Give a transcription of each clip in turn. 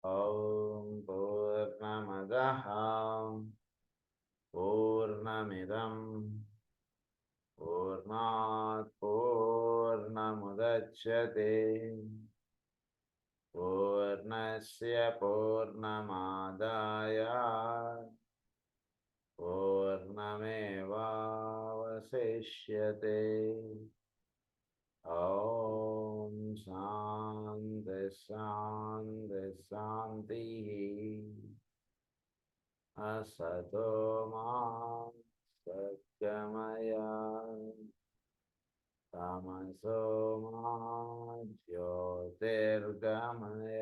ఓం పూర్ణమదః పూర్ణమిదం పూర్ణాత్ పూర్ణముదచ్యతే పూర్ణస్య పూర్ణమాదాయ పూర్ణమేవావశిష్యతే. ఓం శాంతి శాంతి శాంతి. असतो मा सद्गमय तमसो मा ज्योतिर्गमय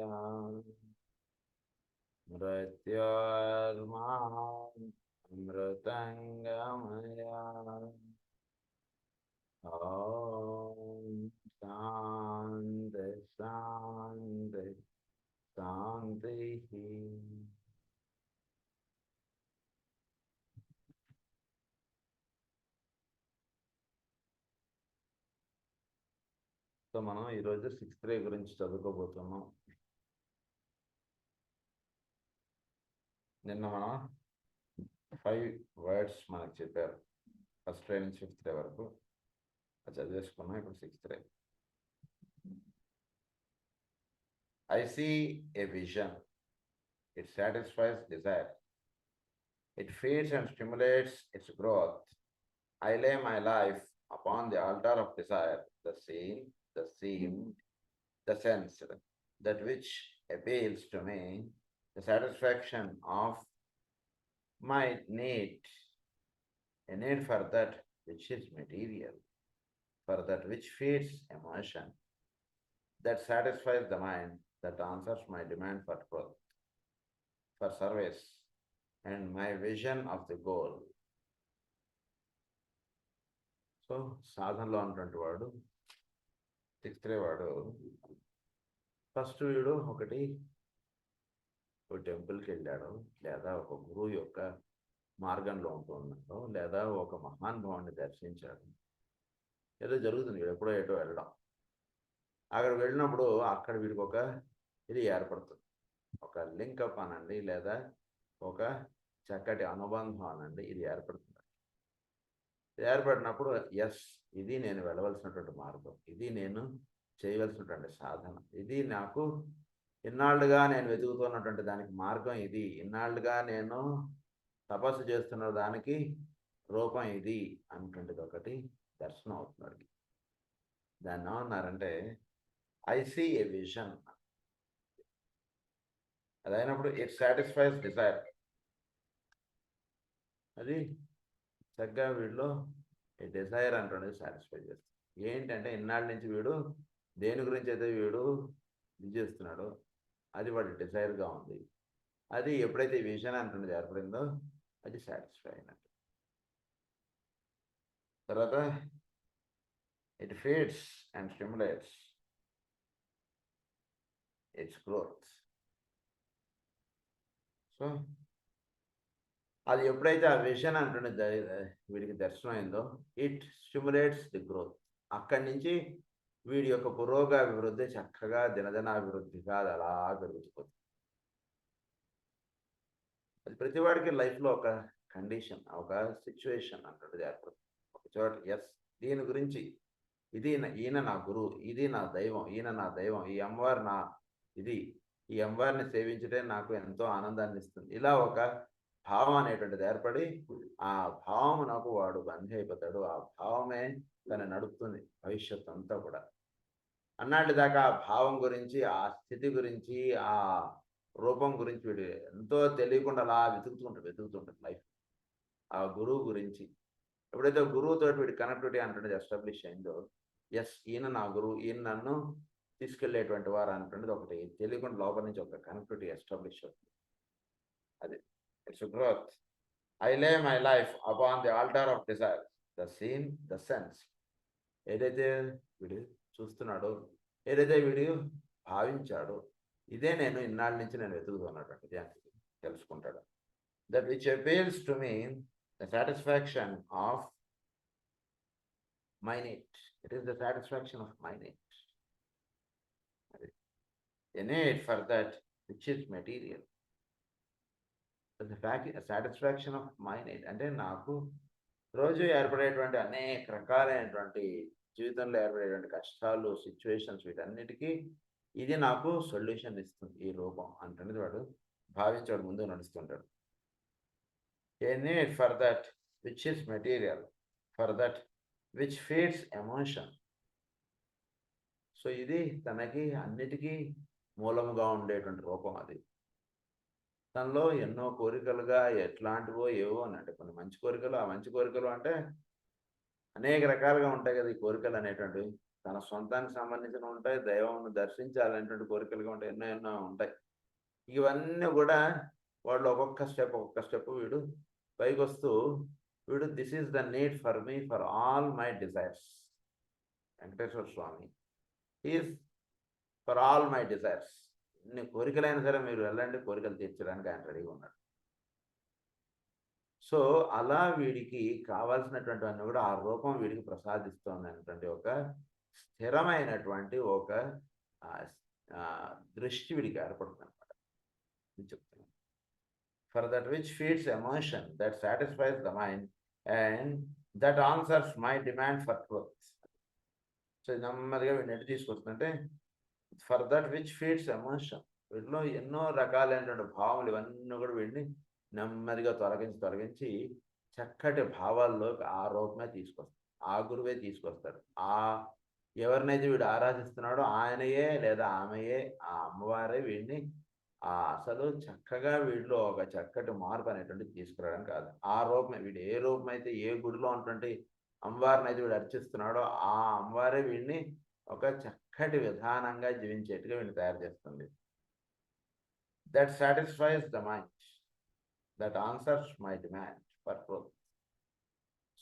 मृत्योर्मा अमृतंगमय. ॐ शान्ति शान्ति शान्तिः. సో మనం ఈరోజు 6th డే గురించి చదువుకోబోతున్నాం. నిన్న మనం 5 వర్డ్స్ మనకు చెప్పారు ఫస్ట్ డే నుంచి 5th డే వరకు. అది చదివేసుకున్నాం. ఇప్పుడు 6th day. I see a vision. It satisfies desire. It feeds and stimulates its growth. I lay my life upon the altar of desire, the seen, the seemed, the sensed, that which appeals to me, the satisfaction of my need, a need for that which is material, for that which feeds emotion, that satisfies the mind, that answers my demand for growth, for service, and my vision of the goal. So సాధనలో ఉన్నటువంటి వాడు 6th day వాడు first వీడు ఒక టెంపుల్కి వెళ్ళాడు, లేదా ఒక గురువు యొక్క మార్గంలో ఉంటున్నాడు, లేదా ఒక మహానుభావుని దర్శించాడు. ఏదో జరుగుతుంది, ఎప్పుడో ఏటో వెళ్ళడం. అక్కడికి వెళ్ళినప్పుడు అక్కడ వీడికి ఒక ఇది ఏర్పడుతుంది, ఒక లింకప్ అనండి, లేదా ఒక చక్కటి అనుబంధం అనండి, ఇది ఏర్పడుతుంది. ఏర్పడినప్పుడు ఎస్, ఇది నేను వెళ్ళవలసినటువంటి మార్గం, ఇది నేను చేయవలసినటువంటి సాధన, ఇది నాకు ఇన్నాళ్ళుగా నేను వెతుకుతున్నటువంటి దానికి మార్గం ఇది, ఇన్నాళ్ళుగా నేను తపస్సు చేస్తున్న దానికి రూపం ఇది అనేటువంటిది ఒకటి దర్శనం అవుతున్నాడు. దాన్ని ఏమన్నారంటే ఐ సీ ఏ విజన్. అది అయినప్పుడు ఇట్ సాటిస్ఫైస్ డిజైర్. అది చక్కగా వీడిలో ఈ డిజైర్ అంటున్నది సాటిస్ఫై చేస్తుంది. ఏంటంటే ఇన్నాళ్ళ నుంచి వీడు దేని గురించి అయితే వీడు ఇది చేస్తున్నాడో అది వాడి డిజైర్గా ఉంది. అది ఎప్పుడైతే ఈ విజన్ అంటున్నది ఏర్పడిందో అది సాటిస్ఫై అయినట్టు. తర్వాత it feeds and stimulates its growth. So అది ఎప్పుడైతే ఆ విజన్ అంటున్నది వీడికి దర్శనమైందో ఇట్ స్టిమ్యులేట్స్ ది గ్రోత్. అక్కడి నుంచి వీడి యొక్క పురోగభివృద్ధి చక్కగా దినదినాభివృద్ధిగా అది అలా పెరుగుతుంది. అది ప్రతివాడికి లైఫ్లో ఒక కండిషన్, ఒక సిచ్యువేషన్ అంటున్నది ఏర్పడుతుంది. ఒక చోట ఎస్, దీని గురించి ఇది ఈయన నా గురువు, ఇది నా దైవం, ఈయన నా దైవం, ఈ అమ్మవారు నా ఇది, ఈ అమ్మవారిని సేవించటే నాకు ఎంతో ఆనందాన్ని ఇస్తుంది. ఇలా ఒక భావం అనేటువంటిది ఏర్పడి ఆ భావం నాకు వాడు బంధి అయిపోతాడు. ఆ భావమే తను నడుపుతుంది భవిష్యత్తు అంతా కూడా. అన్నాటి దాకా ఆ భావం గురించి, ఆ స్థితి గురించి, ఆ రూపం గురించి వీడు ఎంతో తెలియకుండా అలా వెతుకుతుంటాడు లైఫ్. ఆ గురువు గురించి ఎప్పుడైతే గురువుతో వీడి కనెక్టివిటీ అంటున్నది ఎస్టాబ్లిష్ అయిందో ఎస్, ఈయన నా గురువు, ఈయన నన్ను తీసుకెళ్లేటువంటి వారు అంటున్నది ఒకటి తెలియకుండా లోపల నుంచి ఒక కనెక్టివిటీ ఎస్టాబ్లిష్ అవుతుంది. అది its growth. I lay my life upon the altar of desire, the scene, the sense. ఏదైతే వీడు చూస్తున్నాడో, ఏదైతే వీడు భావించాడో, ఇదే నేను ఇన్నాళ్ళ నుంచి నేను వెతుకుతున్నటువంటిది అని తెలుసుకుంటాడు. That which appeals to me, the satisfaction of my need. It is the satisfaction of my need. A need for that which is material. The fact satisfaction of my need అంటే నాకు రోజు ఏర్పడేటువంటి అనేక రకాలైనటువంటి జీవితంలో ఏర్పడేటువంటి కష్టాలు, సిచ్యువేషన్స్ వీటన్నిటికీ ఇది నాకు సొల్యూషన్ ఇస్తుంది ఈ రూపం అంటున్నది వాడు భావించాడు, ముందు నడుస్తుంటాడు. A need for that which is material, for that which feeds emotion. So ఇది తనకి అన్నిటికీ మూలముగా ఉండేటువంటి రూపం అది. తనలో ఎన్నో కోరికలుగా ఎట్లాంటివో ఏవో అంటే కొన్ని మంచి కోరికలు, ఆ మంచి కోరికలు అంటే అనేక రకాలుగా ఉంటాయి కదా ఈ కోరికలు అనేటువంటివి. తన సొంతానికి సంబంధించిన ఉంటాయి, దైవంను దర్శించాలనేటువంటి కోరికలుగా ఉంటాయి, ఎన్నో ఎన్నో ఉంటాయి. ఇవన్నీ కూడా వాళ్ళు ఒక్కొక్క స్టెప్ వీడు పైకి వస్తూ వీడు this is the need for me for all my desires. Venkateswara Swami is for all my desires. ఎన్ని కోరికలైనా సరే మీరు వెళ్ళండి, కోరికలు తీర్చడానికి ఆయన రెడీగా ఉన్నాడు. సో అలా వీడికి కావాల్సినటువంటివన్నీ కూడా ఆ రూపం వీడికి ప్రసాదిస్తుంది అనేటువంటి ఒక స్థిరమైనటువంటి ఒక దృష్టి వీడికి ఏర్పడుతుంది అనమాట. చెప్తున్నాను. For that which feeds emotion, that satisfies the mind and that answers my demand for truth. So నెమ్మదిగా వీడిని ఎటు తీసుకొస్తుందంటే for that which feeds emotion, వీటిలో ఎన్నో రకాలైనటువంటి భావములు ఇవన్నీ కూడా వీడిని నెమ్మదిగా తొలగించి చక్కటి భావాల్లోకి ఆ రూపమే తీసుకొస్తాడు, ఆ గురువే తీసుకొస్తాడు. ఎవరినైతే వీడు ఆరాధిస్తున్నాడో ఆయనయే లేదా ఆమెయే, ఆ అమ్మవారే వీడిని అసలు చక్కగా వీడిలో ఒక చక్కటి మార్పు అనేటువంటిది తీసుకురావడానికి కాదు, ఆ రూపమే వీడు ఏ రూపం అయితే ఏ గుడిలో ఉన్నటువంటి అమ్మవారిని అయితే వీడు అర్చిస్తున్నాడో ఆ అమ్మవారే వీడిని ఒక చక్కటి విధానంగా జీవించేట్టుగా వీడిని తయారు చేస్తుంది. That satisfies the mind, that answers my demand for truth.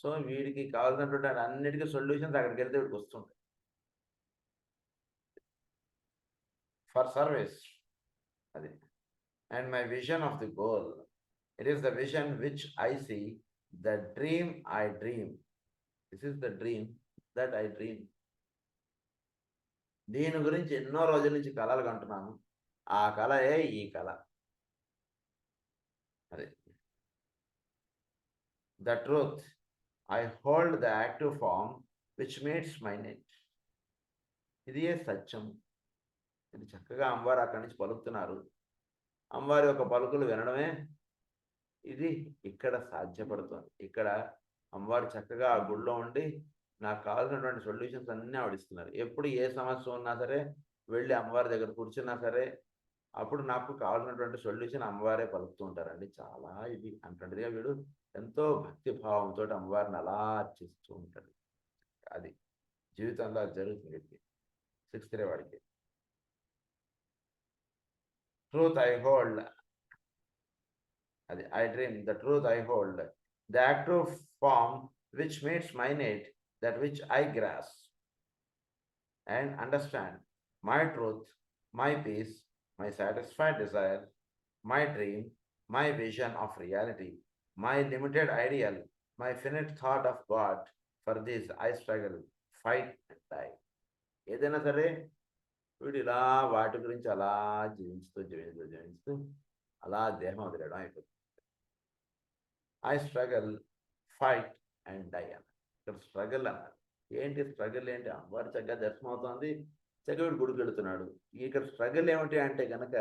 So వీడికి కావాల్సినటువంటి అన్నిటికీ సొల్యూషన్స్ అక్కడికి వెళ్తే వీడికి వస్తుంటాయి. ఫర్ సర్వీస్ అది. And my vision of the goal, it is the vision which I see, the dream I dream. This is the dream that I dream. దీని గురించి ఎన్నో రోజుల నుంచి కళలు కంటున్నాను, ఆ కళయే ఈ కళ. అదే the truth I hold the active form which meets my net. ఇది సత్యం. ఇది చక్కగా అమ్మవారు అక్కడి నుంచి పలుకుతున్నారు. అమ్మవారి యొక్క పలుకులు వినడమే ఇది ఇక్కడ సాధ్యపడుతుంది. ఇక్కడ అమ్మవారు చక్కగా ఆ గుడిలో ఉండి నాకు కావాల్సినటువంటి సొల్యూషన్స్ అన్నీ ఆవిడిస్తున్నారు. ఎప్పుడు ఏ సమస్య ఉన్నా సరే వెళ్ళి అమ్మవారి దగ్గర కూర్చున్నా సరే అప్పుడు నాకు కావాల్సినటువంటి సొల్యూషన్ అమ్మవారే పలుకుతూ ఉంటారండి. చాలా ఇది అంటుండేదిగా వీడు ఎంతో భక్తి భావంతో అమ్మవారిని అలా అర్చిస్తూ ఉంటాడు. అది జీవితంలో అది జరుగుతుంది. సిక్స్త్ డే వాడికి ట్రూత్ ఐ హోల్డ్, అది I dream, the truth I hold, the active form which meets my need, that which I grasp and understand, my truth, my peace, my satisfied desire, my dream, my vision of reality, my limited ideal, my finite thought of God. For this I struggle, fight and die. ఏదైనా సరే వీడు ఇలా వాటి గురించి అలా జీవిస్తూ అలా దేహం వదిలేయడం అయిపోతుంది. I struggle, fight and die అన్నారు. ఇక్కడ స్ట్రగల్ అన్నారు. ఏంటి స్ట్రగల్ ఏంటి? అమ్మవారు చక్కగా దర్శనం అవుతుంది, చక్కగా వీడు గుడికి వెళుతున్నాడు. ఇక్కడ స్ట్రగల్ ఏమిటి అంటే కనుక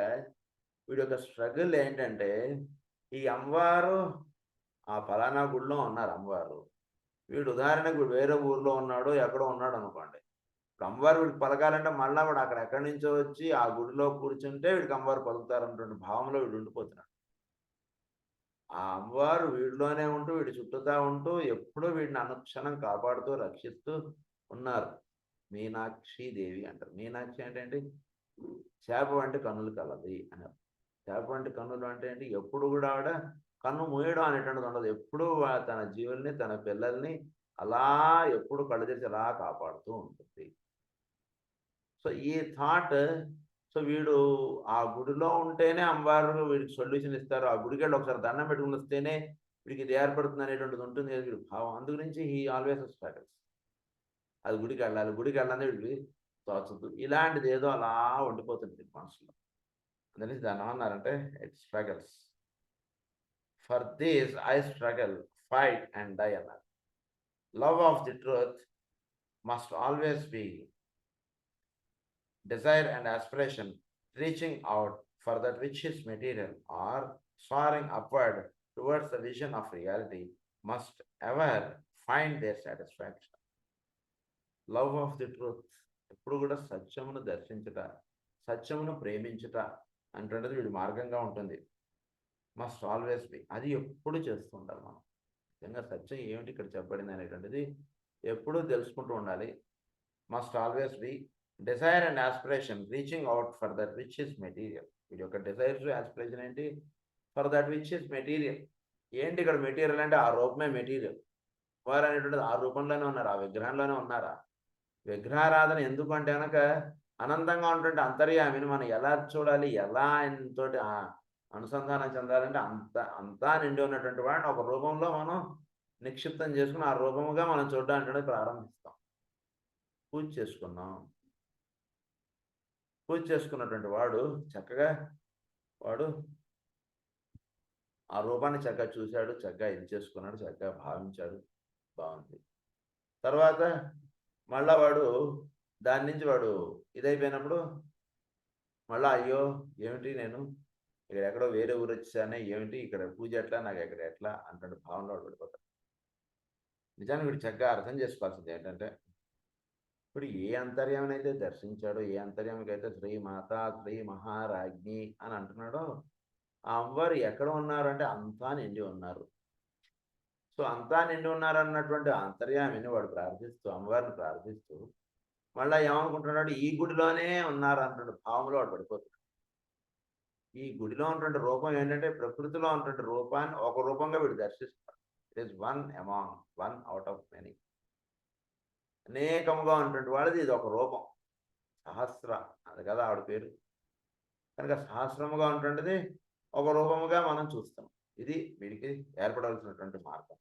వీడి యొక్క స్ట్రగల్ ఏంటంటే ఈ అమ్మవారు ఆ ఫలానా గుడిలో ఉన్నారు అమ్మవారు, వీడు ఉదాహరణకు వేరే ఊర్లో ఉన్నాడు, ఎక్కడో ఉన్నాడు అనుకోండి. ఇప్పుడు అమ్మవారు వీడికి పలకాలంటే మళ్ళా వాడు అక్కడ ఎక్కడి నుంచో వచ్చి ఆ గుడిలో కూర్చుంటే వీడికి అమ్మవారు పలుకుతారన్నటువంటి భావంలో వీడు ఉండిపోతున్నాడు. ఆ అమ్మవారు వీడిలోనే ఉంటూ వీడి చుట్టూతా ఉంటూ ఎప్పుడూ వీడిని అనుక్షణం కాపాడుతూ రక్షిస్తూ ఉన్నారు. మీనాక్షి దేవి అంటారు. మీనాక్షి అంటే ఏంటి? చేప వంటి కన్నులు కలది అన్నారు. చేప వంటి కన్నులు అంటే ఏంటి? ఎప్పుడు కూడా ఆవిడ కన్ను మూయడం అనేటువంటిది ఉండదు. ఎప్పుడూ తన జీవుల్ని తన పిల్లల్ని అలా ఎప్పుడు కళ్ళు తెరిచి అలా కాపాడుతూ ఉంటుంది. సో ఈ థాట్, సో వీడు ఆ గుడిలో ఉంటేనే అమ్మవారు వీడికి సొల్యూషన్ ఇస్తారు, ఆ గుడికి వెళ్ళి ఒకసారి దండం పెట్టుకుని వస్తేనే వీడికి ఇది ఏర్పడుతుంది అనేటువంటిది ఉంటుంది కదా వీడి భావం. అందు గురించి హీ ఆల్వేస్ స్ట్రగల్స్. అది గుడికి వెళ్ళాలి, గుడికి వెళ్ళాలని వీడికి తోచదు. ఇలాంటిది ఏదో అలా ఉండిపోతుంది మనసులో. అందుకని దాన్ని ఏమన్నారంటే it struggles. For this I struggle, fight and die అన్నారు. Love of the truth must always be desire and aspiration, reaching out for that which is material or soaring upward towards the vision of reality, must ever find their satisfaction. Love of the truth, ఎప్పుడు కూడా సత్యమును దర్శించుట, సత్యమును ప్రేమించుట అంటున్నది వీడి మార్గంగా ఉంటుంది. Must always be, అది ఎప్పుడు చేస్తూ ఉండాలి మనం. నిజంగా సత్యం ఏమిటి ఇక్కడ చెప్పబడింది అనేటువంటిది ఎప్పుడూ తెలుసుకుంటూ ఉండాలి. Must always be desire and aspiration, reaching out for that which is material. వీడి యొక్క డిజైర్స్ ఆస్పిరేషన్ ఏంటి? For that which is material. ఏంటి ఇక్కడ మెటీరియల్ అంటే ఆ రూపమే మెటీరియల్. వారు అనేటువంటిది ఆ రూపంలోనే ఉన్నారు, ఆ విగ్రహంలోనే ఉన్నారా? విగ్రహారాధన ఎందుకు అంటే కనుక అనంతంగా ఉన్నటువంటి అంతర్యామిని మనం ఎలా చూడాలి, ఎలా ఆయనతోటి అనుసంధానం చెందాలంటే అంతా నిండి ఉన్నటువంటి వాడిని ఒక రూపంలో మనం నిక్షిప్తం చేసుకుని ఆ రూపముగా మనం చూడడానికి ప్రారంభిస్తాం. పూజ చేసుకున్నాం. పూజ చేసుకున్నటువంటి వాడు చక్కగా ఆ రూపాన్ని చక్కగా చూశాడు, చక్కగా ఇది చేసుకున్నాడు, చక్కగా భావించాడు, బాగుంది. తర్వాత మళ్ళా వాడు దాని నుంచి ఇదైపోయినప్పుడు మళ్ళీ అయ్యో ఏమిటి నేను ఇక్కడ ఎక్కడో వేరే ఊరు వచ్చానే, ఏమిటి ఇక్కడ పూజ ఎట్లా, నాకు ఎక్కడ ఎట్లా అంటున్న భావనలో పడిపోతాడు. నిజానికి వీడు చక్కగా అర్థం చేసుకోవాల్సింది ఏంటంటే, ఇప్పుడు ఏ అంతర్యామినైతే దర్శించాడో, ఏ అంతర్యామికైతే శ్రీమాత శ్రీ మహారాజ్ఞి అని అంటున్నాడో, ఆ అమ్మవారు ఎక్కడ ఉన్నారు అంటే అంతా నిండి ఉన్నారు. సో అంతా నిండి ఉన్నారు అన్నటువంటి అంతర్యామిని వాడు ప్రార్థిస్తూ, అమ్మవారిని ప్రార్థిస్తూ మళ్ళీ ఏమనుకుంటున్నాడు, ఈ గుడిలోనే ఉన్నారు అన్నటువంటి భావంలో వాడు పడిపోతున్నాడు. ఈ గుడిలో ఉన్నటువంటి రూపం ఏంటంటే ప్రకృతిలో ఉన్నటువంటి రూపాన్ని ఒక రూపంగా వీడు దర్శిస్తాడు. It is one among, one out of many. అనేకముగా ఉన్నటువంటి వాడిది ఇది ఒక రూపం. సహస్ర, అది కదా ఆవిడ పేరు. కనుక సహస్రముగా ఉన్నటువంటిది ఒక రూపముగా మనం చూస్తాం. ఇది వీడికి ఏర్పడవలసినటువంటి మార్గం.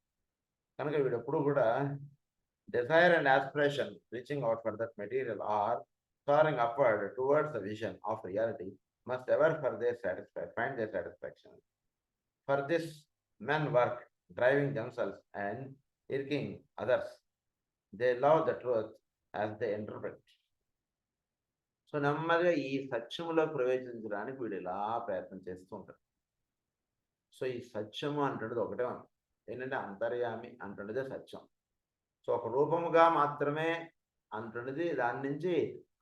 కనుక వీడు ఎప్పుడు కూడా desire and aspiration, reaching out for that material or soaring upward towards the vision of reality, must ever find their satisfaction. For this, men work, driving themselves and irking others. They love the truth as they interpret. So నెమ్మదిగా ఈ సత్యములో ప్రవేశించడానికి వీడు ఇలా ప్రయత్నం చేస్తూ ఉంటాడు. So ఈ సత్యము అంటున్నది ఒకటే ఉంది, ఏంటంటే అంతర్యామి అంటున్నదే సత్యం. సో ఒక రూపముగా మాత్రమే అంటున్నది, దాని నుంచి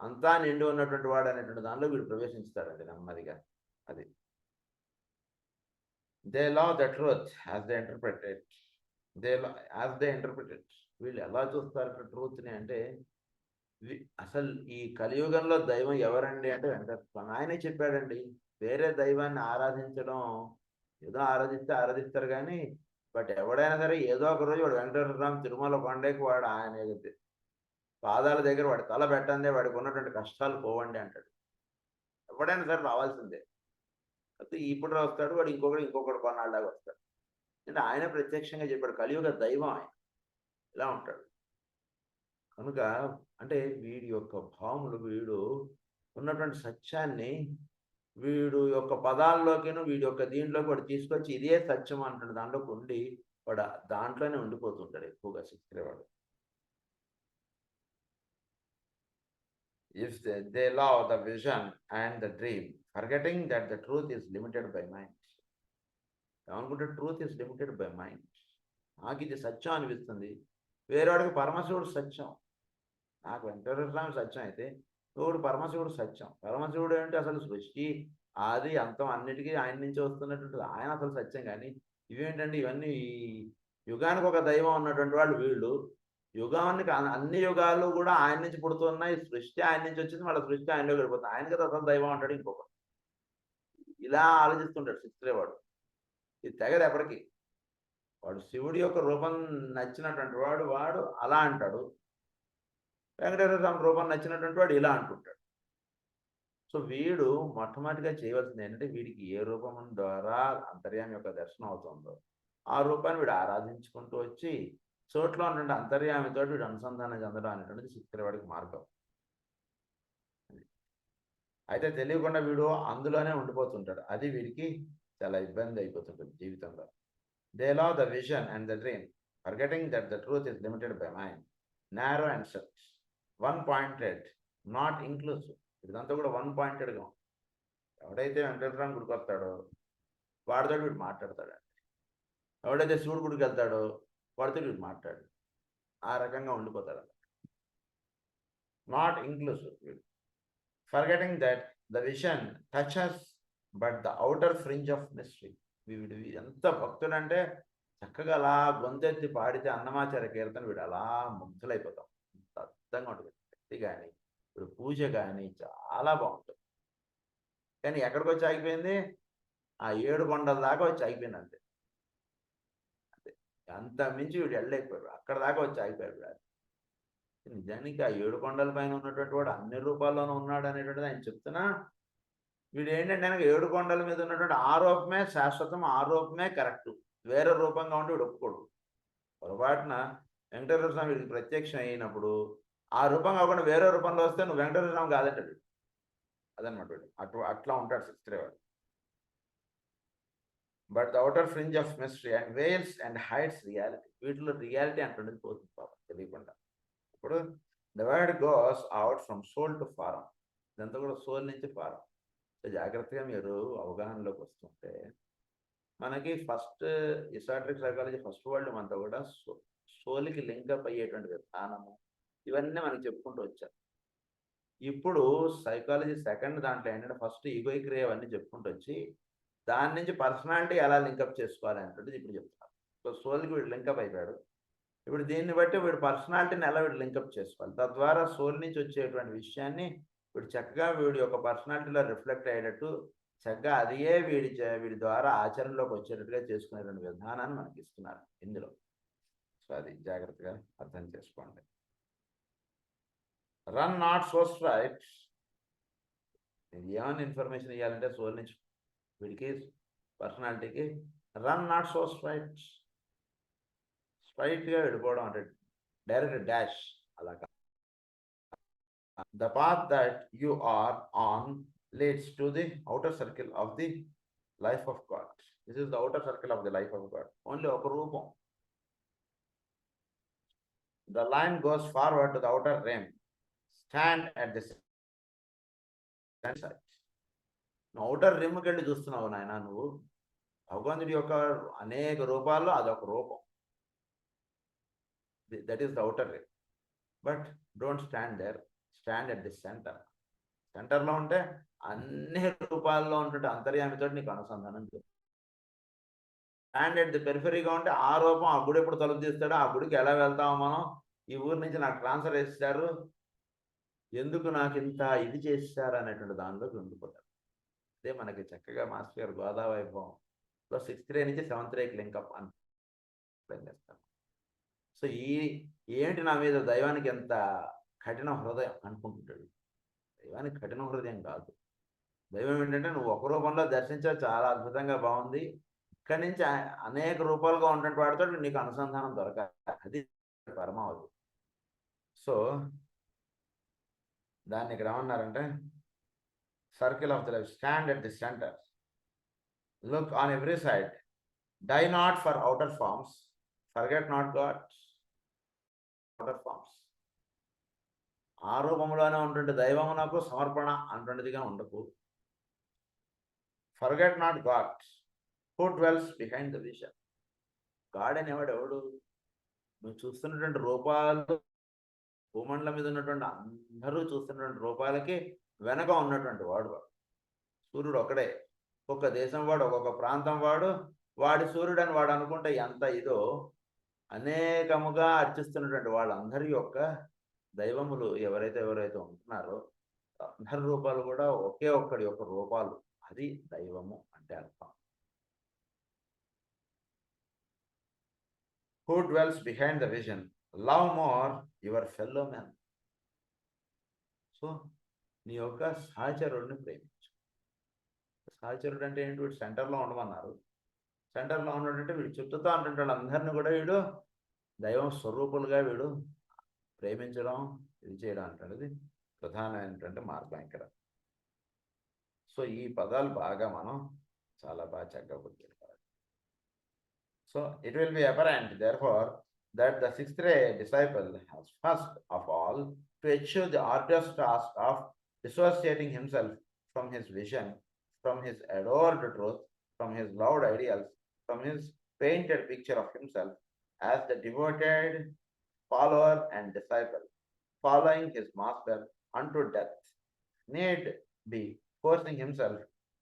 అంతా నిండి ఉన్నటువంటి వాడు అనేటువంటి దానిలో వీడు ప్రవేశించుతాడండి నెమ్మదిగా. అది they love the truth as they interpret it. As they interpret it. వీళ్ళు ఎలా చూస్తారు ట్రూత్ని అంటే, అసలు ఈ కలియుగంలో దైవం ఎవరండి అంటే వెంకటేశ్వర స్వామి. ఆయనే చెప్పాడండి. వేరే దైవాన్ని ఆరాధించడం, ఏదో ఆరాధిస్తారు కానీ, బట్ ఎవడైనా సరే ఏదో ఒక రోజు వాడు వెంకటేశ్వర స్వామి తిరుమల కొండకి వాడు ఆయన పాదాల దగ్గర వాడి తల పెట్టండి, వాడికి ఉన్నటువంటి కష్టాలు పోవండి అంటాడు. ఎవడైనా సరే రావాల్సిందే. అయితే ఇప్పుడు వస్తాడు వాడు, ఇంకొకడు కొన్నాళ్ళగా వస్తాడు. అంటే ఆయన ప్రత్యక్షంగా చెప్పాడు కలియుగ దైవం ఆయన ఇలా ఉంటాడు. కనుక అంటే వీడి యొక్క భావములు, వీడు ఉన్నటువంటి సత్యాన్ని వీడు యొక్క పదాల్లోకిను వీడి యొక్క దీంట్లోకి వాడు తీసుకొచ్చి ఇదే సత్యం అంటున్న దాంట్లోకి ఉండి వాడు దాంట్లోనే ఉండిపోతుంటాడు ఎక్కువగా శిక్షించేవాడు. If they love the vision and the dream, forgetting that the truth is limited by mind. ఏమనుకుంటే truth is limited by mind. నాకు ఇది సత్యం అనిపిస్తుంది, వేరేవాడికి పరమశివుడు సత్యం. నాకు వెంకటేశ్వర స్వామి సత్యం అయితే ఇంకొకటి పరమశివుడు సత్యం. పరమశివుడు ఏంటి అసలు సృష్టి ఆది అంతం అన్నిటికీ ఆయన నుంచి వస్తున్నటువంటి ఆయన అసలు సత్యం. కానీ ఇవేంటండి, ఇవన్నీ యుగానికి ఒక దైవం ఉన్నటువంటి వాళ్ళు వీళ్ళు. యుగానికి అన్ని యుగాలు కూడా ఆయన నుంచి పుడుతున్నాయి, సృష్టి ఆయన నుంచి వచ్చింది, మళ్ళీ సృష్టి ఆయనలో గడిపోతుంది. ఆయన కదా అసలు దైవం అంటాడు ఇంకొకటి. ఇలా ఆలోచిస్తుంటాడు శిక్షిరేవాడు. ఇది తెగదు ఎప్పటికీ. వాడు శివుడి యొక్క రూపం నచ్చినటువంటి వాడు అలా అంటాడు, వెంకటేశ్వర స్వామి రూపం నచ్చినటువంటి వాడు ఇలా అంటుంటాడు. సో వీడు మొట్టమొదటిగా చేయవలసింది ఏంటంటే, వీడికి ఏ రూపం ద్వారా అంతర్యామి యొక్క దర్శనం అవుతుందో ఆ రూపాన్ని వీడు ఆరాధించుకుంటూ వచ్చి చోట్లో ఉన్నటువంటి అంతర్యామితో వీడు అనుసంధానం చెందడం అనేటువంటిది శిక్షిరేవాడికి మార్గం. అయితే తెలియకుండా వీడు అందులోనే ఉండిపోతుంటాడు. అది వీడికి చాలా ఇబ్బంది అయిపోతుంటుంది జీవితంలో. They love the vision and the dream, forgetting that the truth is limited by mind, narrow and set, one pointed, not inclusive. ఇదంతా కూడా వన్ పాయింటెడ్గా. ఎవడైతే వెంకటేశ్వరం గుడికి వస్తాడో వాడితో వీడు మాట్లాడతాడు. ఎవడైతే శివుడు గుడికి వెళ్తాడో వాడితో వీడు మాట్లాడు. ఆ రకంగా ఉండిపోతాడు. నాట్ ఇంక్లూసివ్ వీడు. Forgetting that the vision touches but the outer fringe of mystery. వీడు ఎంత భక్తుడంటే చక్కగా అలా గొంతెత్తి పాడితే అన్నమాచార్య కీర్తన వీడు అలా ముగ్ధులైపోతాం. అంత అద్భుతంగా ఉంటుంది భక్తి కానీ ఇప్పుడు పూజ కానీ చాలా బాగుంటుంది. కానీ ఎక్కడికి వచ్చి ఆగిపోయింది? ఆ 7 కొండల దాకా వచ్చి ఆగిపోయింది అంతే. అంతే, అంత మించి వీడు వెళ్ళలేకపోయాడు. అక్కడ దాకా వచ్చి ఆగిపోయాడు. నిజానికి ఆ 7 కొండల పైన ఉన్నటువంటి వాడు అన్ని రూపాల్లోనూ ఉన్నాడు అనేటువంటిది ఆయన చెప్తున్నా, వీడు ఏంటంటే కనుక 7 కొండల మీద ఉన్నటువంటి ఆరోపమే శాశ్వతం, ఆరోపమే కరెక్ట్. వేరే రూపంగా ఉండి వీడు ఒప్పుకోడు. పొరపాటున వెంకటేశ్వర స్వామి వీడికి ప్రత్యక్షం అయినప్పుడు ఆ రూపం కాకుండా వేరే రూపంలో వస్తే నువ్వు వెంకటేశ్వర స్వామి కాదంటాడు. అదనమాట వీడు. అట్లా ఉంటాడు శక్తిరేవాడు. But the outer fringe of mystery and veils and hides reality. వీటిలో రియాలిటీ అంటున్నది పోతుంది పాపం తెలియకుండా. ఇప్పుడు the word goes out from soul to form. ఇదంతా కూడా సోల్ నుంచి ఫారం. సో జాగ్రత్తగా మీరు అవగాహనలోకి వస్తుంటే మనకి first esoteric psychology first world అంతా కూడా సోల్కి లింకప్ అయ్యేటువంటి విధానము ఇవన్నీ మనకి చెప్పుకుంటూ వచ్చారు. ఇప్పుడు సైకాలజీ సెకండ్ దాంట్లో ఏంటంటే ఫస్ట్ ఈగోయిక్ రే అవన్నీ చెప్పుకుంటూ వచ్చి దాని నుంచి పర్సనాలిటీ ఎలా లింకప్ చేసుకోవాలి అంటే ఇప్పుడు చెప్తున్నారు. సో సోల్కి వీడు లింకప్ అయిపోయాడు. ఇప్పుడు దీన్ని బట్టి వీడు పర్సనాలిటీని ఎలా వీడు లింకప్ చేసుకోవాలి, తద్వారా సోల్ నుంచి వచ్చేటువంటి విషయాన్ని వీడు చక్కగా వీడి యొక్క పర్సనాలిటీలో రిఫ్లెక్ట్ అయ్యేటట్టు చక్కగా అదే వీడి ద్వారా ఆచరణలోకి వచ్చేటట్టుగా చేసుకునేటువంటి విధానాన్ని మనకి ఇస్తున్నారు ఇందులో. సో అది జాగ్రత్తగా అర్థం చేసుకోండి. Run not so straight. ఇది ఏమైనా ఇన్ఫర్మేషన్ ఇవ్వాలంటే సోల్ నుంచి వీడికి పర్సనాలిటీకి రన్ నాట్ సో స్ట్రైట్. స్ట్రైట్గా వెళ్ళిపోవడం అంటే డైరెక్ట్ డాష్ అలా. The path that you are on leads to the outer circle of the life of God. This is the outer circle of the life of God. Only ఒక రూపం. The line goes forward to the outer rim. Stand at the side. నువ్వు outer రిమ్కి వెళ్ళి చూస్తున్నావు నాయన. నువ్వు భగవంతుడి యొక్క అనేక రూపాల్లో అదొక రూపం. That is the outer rim. But don't stand there, stand at the centre. సెంటర్లో ఉంటే అన్ని రూపాల్లో ఉంటుంటే అంతర్యామితో నీకు అనుసంధానం చేస్తుంది. స్టాండ్ అట్ ది పెరిఫరీగా ఉంటే ఆ రూపం ఆ గుడి ఎప్పుడు తలుపు తీస్తాడో ఆ గుడికి ఎలా వెళ్తామో మనం, ఈ ఊరి నుంచి నాకు ట్రాన్స్ఫర్ చేస్తారు, ఎందుకు నాకు ఇంత ఇది చేస్తారు అనేటువంటి దానిలోకి ఉండిపోతారు. అదే మనకి చక్కగా మాస్టర్ గారు గోదావరి వైభవంలో 6th రే నుంచి 7th రేకి లింకప్ అని ఎక్స్ప్లెయిన్ చేస్తారు. సో ఏంటి నా మీద దైవానికి ఎంత కఠిన హృదయం అనుకుంటుంటాడు. దైవానికి కఠిన హృదయం కాదు. దైవం ఏంటంటే నువ్వు ఒక రూపంలో దర్శించా, చాలా అద్భుతంగా బాగుంది, ఇక్కడి నుంచి అనేక రూపాలుగా ఉన్నటువంటి వాడితో నీకు అనుసంధానం దొరకాలి. అది పరమావధి. సో దాన్ని ఇక్కడ ఏమన్నారంటే circle of the life, stand at the center, look on every side, die not for outer forms, forget not God. Outer forms ఆ రూపంలోనే ఉంటుంటే దైవమునకు సమర్పణ అంటుండదిగా ఉండకు. Forget not God who dwells behind the vision. God అనేవాడు ఎవడు? నువ్వు చూస్తున్నటువంటి రూపాలు, భూమండలం మీద ఉన్నటువంటి అందరూ చూస్తున్నటువంటి రూపాలకి వెనక ఉన్నటువంటి వాడు. సూర్యుడు ఒకడే, ఒక్కొక్క దేశం వాడు, ఒక్కొక్క ప్రాంతం వాడు, వాడి సూర్యుడు అని వాడు అనుకుంటే ఎంత ఇదో, అనేకముగా అర్చిస్తున్నటువంటి వాళ్ళందరి యొక్క దైవములు ఎవరైతే ఉంటున్నారో అందరి రూపాలు కూడా ఒకే ఒక్కడి యొక్క రూపాలు. అది దైవము అంటే అర్థం. Who dwells behind the vision, love more your fellow man. So నీ యొక్క సహచరుడిని ప్రేమించు. సహచరుడు అంటే ఏంటి? వీడు సెంటర్లో ఉండమన్నారు. సెంటర్లో ఉన్నటువంటి వీడు చుట్టూతో అంటుంటే వాళ్ళందరినీ కూడా వీడు దైవం స్వరూపులుగా వీడు ప్రేమించడం, ఇది చేయడం అంటున్నది ప్రధానమైనటువంటి మార్గం ఇక్కడ. సో ఈ పదాలు బాగా మనం చాలా బాగా చక్కగా గుర్తుపెట్టుకోవాలి. So it will be apparent therefore that the sixth ray disciple has first of all to achieve the arduous task of dissociating himself from his vision, from his adored truth, from his loved ideals, from his painted picture of himself as the devoted follower and disciple, following his master unto death, need be forcing himself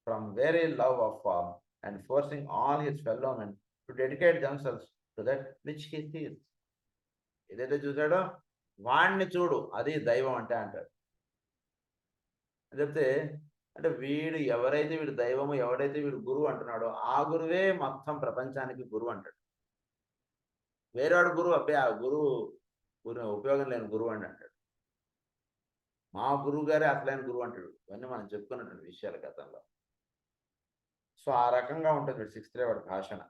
from very love of form and forcing all his fellow men to dedicate themselves to that which he sees. ఏదైతే చూసాడో వాణ్ణి చూడు, అది దైవం అంటే అంటాడు. అని చెప్తే అంటే వీడు దైవము, ఎవరైతే వీడు గురువు అంటున్నాడో ఆ గురువే మొత్తం ప్రపంచానికి గురువు అంటాడు. వేరేవాడు గురువు, అబ్బాయి ఆ గురువు ఉపయోగం లేని గురువు అని అంటాడు. మా గురువు గారే అసలైన గురువు అంటాడు. ఇవన్నీ మనం చెప్పుకున్నటువంటి విషయాలు గతంలో. సో ఆ రకంగా ఉంటుంది సిక్స్త్ రే వాడి భాషణ.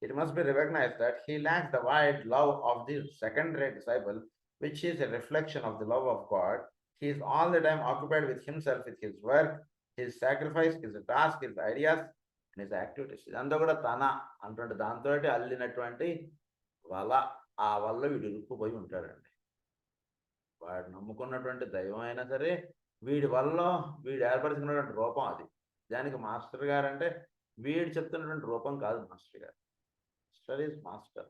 It must be recognized that he lacks the wide love of the second-rate disciple, which is a reflection of the love of God. He is all the time occupied with himself, with his work, his sacrifice, his task, his ideas, and his activities. ఇదంతా కూడా తన అంటుంటే దాంతో అల్లినటువంటి వల, ఆ వల్ల వీడు ఇరుక్కుపోయి ఉంటాడండి. వాడు నమ్ముకున్నటువంటి దైవం అయినా సరే వీడి వల్ల వీడు ఏర్పరచుకున్నటువంటి రూపం అది. దానికి మాస్టర్ గారు అంటే వీడు చెప్తున్నటువంటి రూపం కాదు మాస్టర్ గారు. Master is master.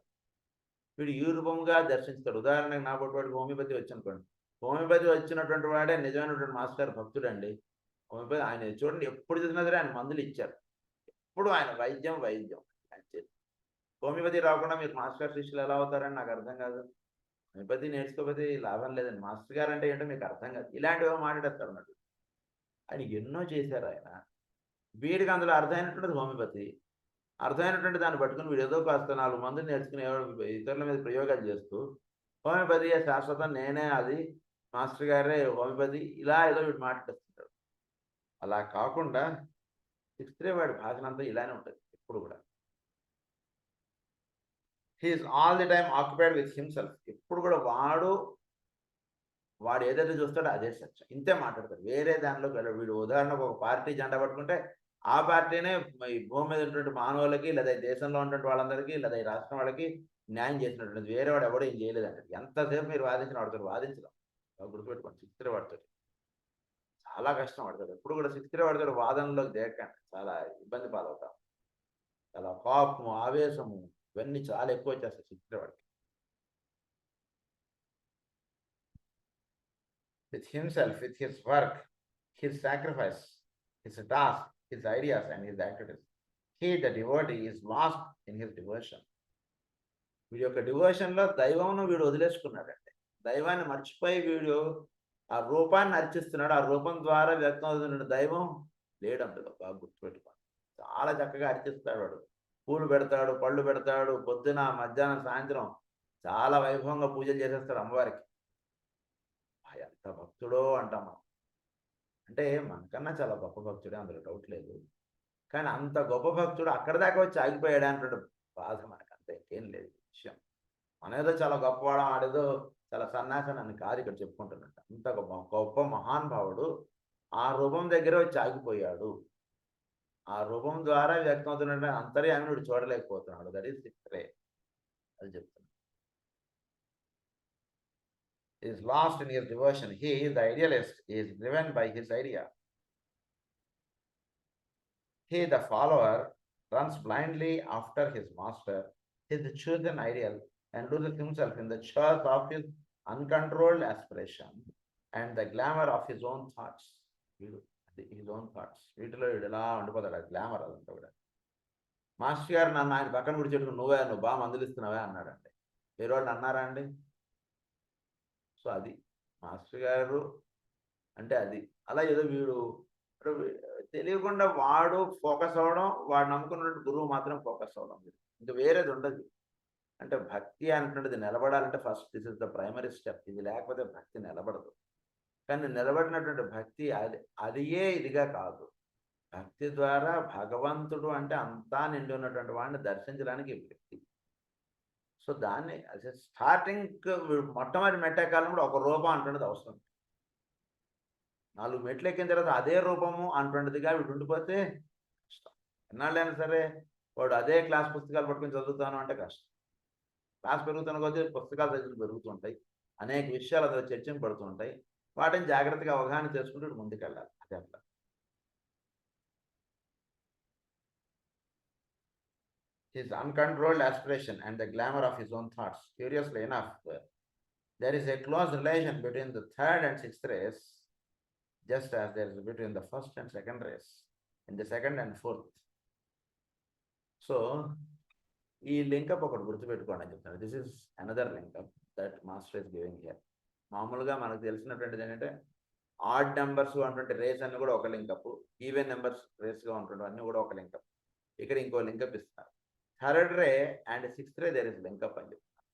వీడు ఈ రూపంగా దర్శిస్తాడు. ఉదాహరణకు నా వాడికి హోమియోపతి వచ్చనుకోండి, హోమియోపతి వచ్చినటువంటి వాడే నిజమైనటువంటి మాస్టర్ భక్తుడు అండి. హోమియోపతి ఆయన చూడండి, ఎప్పుడు చూసినా సరే ఆయన మందులు ఇచ్చారు. ఎప్పుడు ఆయన వైద్యం హోమియోపతి రాకుండా మీరు మాస్టర్ శిష్యులు ఎలా అవుతారని నాకు అర్థం కాదు. హోమియోపతి నేర్చుకోకపోతే లాభం లేదండి. మాస్టర్ గారు అంటే ఏంటో మీకు అర్థం కాదు. ఇలాంటివి మాట్లాడేస్తారు అన్నట్టు. ఆయన ఎన్నో చేశారు ఆయన. వీడికి అందులో అర్థమైనటువంటిది హోమియోపతి. అర్థమైనటువంటి దాన్ని పట్టుకుని వీడు ఏదో కాస్త 4 మందులు నేర్చుకుని ఇతరుల మీద ప్రయోగాలు చేస్తూ హోమియోపతి శాశ్వతం, నేనే అది, మాస్టర్ గారే హోమియోపతి, ఇలా ఏదో వీడు మాట్లాడుతుంటాడు. అలా కాకుండా సిక్స్త్ రే వాడి భాషనంతా ఇలానే ఉంటుంది ఎప్పుడు కూడా. He is all the time occupied with himself. ఎప్పుడు కూడా వాడు ఏదైతే చూస్తాడో అదే సత్యం, ఇంతే మాట్లాడతాడు. వేరే దానిలోకి వెళ్ళాడు. వీడు ఉదాహరణకు ఒక పార్టీ జెండా పట్టుకుంటే ఆ పార్టీనే ఈ భూమి మీద ఉన్నటువంటి మానవులకి, లేదా దేశంలో ఉన్నటువంటి వాళ్ళందరికీ, లేదా ఈ రాష్ట్రం వాళ్ళకి న్యాయం చేసినటువంటిది. వేరే వాడు ఎవడో ఏం చేయలేదండి. ఎంతసేపు మీరు వాదించిన వాడుతాడు, వాదించడం గుర్తుపెట్టుకోండి. సిక్స్త్ రే వాడుతాడు చాలా కష్టం. పడతాడు ఎప్పుడు కూడా సిక్స్త్ రే వాడుతాడు. వాదనలోకి దేకండి, చాలా ఇబ్బంది పాలవుతాం. చాలా కోపము, ఆవేశము ఇవన్నీ చాలా ఎక్కువ వచ్చేస్తాయి సిక్స్త్ రే వాడికి. With himself, with his work, his sacrifice, his task, his ideas, and his activities. He, the devotee, is lost in his devotion. వీడి యొక్క డివోషన్లో దైవంను వీడు వదిలేసుకున్నాడండి. దైవాన్ని మర్చిపోయి వీడు ఆ రూపాన్ని అర్చిస్తున్నాడు. ఆ రూపం ద్వారా వ్యక్తం అవుతున్న దైవం లేడు అందులో. బాగా గుర్తుపెట్టుకోండి. చాలా చక్కగా అర్చిస్తాడు వాడు. పూలు పెడతాడు, పళ్ళు పెడతాడు, పొద్దున మధ్యాహ్నం సాయంత్రం చాలా వైభవంగా పూజలు చేసేస్తాడు అమ్మవారికి. ఎంత భక్తుడో అంటాం మనం. అంటే మనకన్నా చాలా గొప్ప భక్తుడే, అందులో డౌట్ లేదు. కానీ అంత గొప్ప భక్తుడు అక్కడ దాకా వచ్చి ఆగిపోయాడు అంటాడు బాధ మనకు. అంతే, ఏం లేదు విషయం. మన ఏదో చాలా గొప్పవాడు, ఆడేదో చాలా సన్యాసం అని కాదు ఇక్కడ చెప్పుకుంటున్నట్ట. అంత గొప్ప మహానుభావుడు ఆ రూపం దగ్గర వచ్చి ఆగిపోయాడు. ఆ రూపం ద్వారా వ్యక్తం అవుతున్న అంతర్యామినుడు చూడలేకపోతున్నాడు. దట్ ఈస్ సిక్స్త్ రే. అది చెప్తున్నాడు. Is lost in his devotion. He, the idealist, is driven by his idea. He, the follower, runs blindly after his master, his chosen ideal, and loses himself in the church of his uncontrolled aspiration and the glamour of his own thoughts. His own thoughts. వీటిలో వీడు ఎలా ఉండిపోతాడు. ఆ glamour అదంతా కూడా. Master గారు నన్ను ఆయన పక్కన కూర్చోట్టుకుని నువ్వు బాగా మందులు ఇస్తున్నావే అన్నాడండి. వేరే వాళ్ళు అన్నారా అండి? సో అది మాస్టర్ గారు అంటే అది. అలా ఏదో వీడు తెలియకుండా వాడు ఫోకస్ అవ్వడం, వాడు నమ్ముకున్నట్టు గురువు మాత్రం ఫోకస్ అవ్వడం, ఇంకా వేరేది ఉండదు. అంటే భక్తి అనేటువంటిది నిలబడాలంటే first this is the primary step. ఇది లేకపోతే భక్తి నిలబడదు. కానీ నిలబడినటువంటి భక్తి అదియే ఇదిగా కాదు. భక్తి ద్వారా భగవంతుడు అంటే అంతా నిండి ఉన్నటువంటి వాడిని దర్శించడానికి భక్తి. సో దాన్ని స్టార్టింగ్ మొట్టమొదటి మెట్టే కాలంలో ఒక రూపం అంటున్నది అవసరం. 4 మెట్లు ఎక్కిన తర్వాత అదే రూపము అటువంటిదిగా వీడు ఉండిపోతే కష్టం. ఎన్నాళ్ళైనా సరే వాడు అదే క్లాస్ పుస్తకాలు పట్టుకుని చదువుతాను అంటే కష్టం. క్లాస్ పెరుగుతున్న కొద్దీ పుస్తకాల దగ్గర పెరుగుతుంటాయి. అనేక విషయాలు అందులో చర్చింపబడుతూ ఉంటాయి. వాటిని జాగ్రత్తగా అవగాహన చేసుకుంటూ ముందుకెళ్ళాలి. అదే అట్లా. His uncontrolled aspiration and the glamour of his own thoughts. Curiously enough, there is a close relation between the third and sixth race, just as there is between the first and second race, in the second and fourth. So, ఈ link up ఒకటి గుర్తుపెట్టుకోండి అని చెప్తాను. This is another link up that master is giving here. మామూలుగా మనకు తెలిసినటువంటిది ఏంటంటే odd numbers అటువంటి race అన్ని కూడా ఒక లింకప్, ఈవెన్ నెంబర్స్ రేస్గా ఉంటుంది అన్ని కూడా ఒక లింకప్. ఇక్కడ ఇంకో లింకప్ ఇస్తున్నారు. Third ray and sixth ray there is linkup అని చెప్తున్నారు.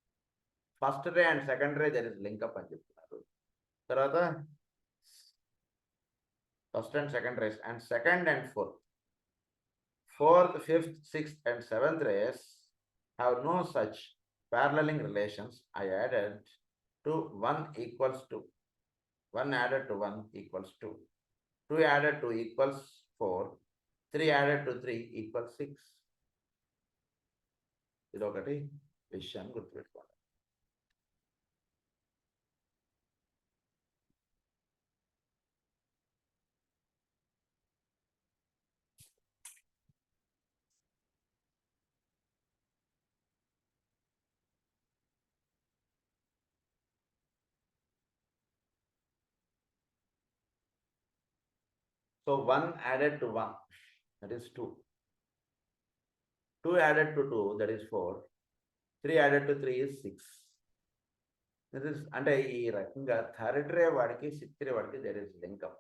First ray and second ray there is linkup అని చెప్తున్నారు. తర్వాత first and second rays and second and fourth, fifth, sixth and seventh rays have no such paralleling relations. I added to 1 equals 2. 1 added to 1 equals 2. 2 added to equals 4. 3 added to 3 equals 6. ఇదొకటి విషయాన్ని గుర్తుపెట్టుకోండి. So 1 added to 1, that is 2. 2 added to 2, that is 4. 3 added to 3 is 6. This is అంటే ఈ రకంగా third రే వాడికి sixth రే వాడికి there is link up.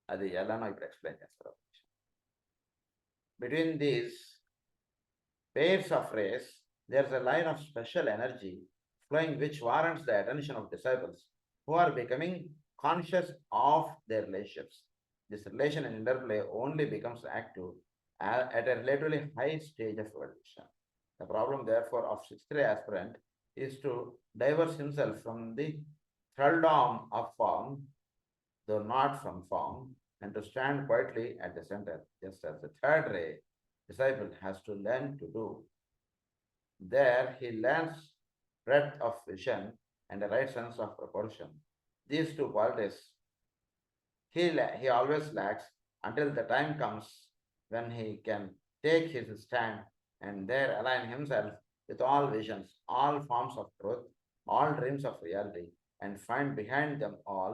అది ఎలానో ఇప్పుడు ఎక్స్ప్లెయిన్ చేస్తారు. Between these pairs of rays, there is a line of special energy flowing which warrants the attention of disciples who are becoming conscious of their relationships. This relation and interplay only becomes active at a relatively high stage of evolution. The problem, therefore, of sixth ray aspirant is to divorce himself from the thraldom of form, though not from form, and to stand quietly at the center, just as the third ray disciple has to learn to do. There he learns breadth of vision and a right sense of proportion. These two qualities he always lacks until the time comes when he can take his stand and there align himself with all visions, all forms of truth, all dreams of reality, and find behind them all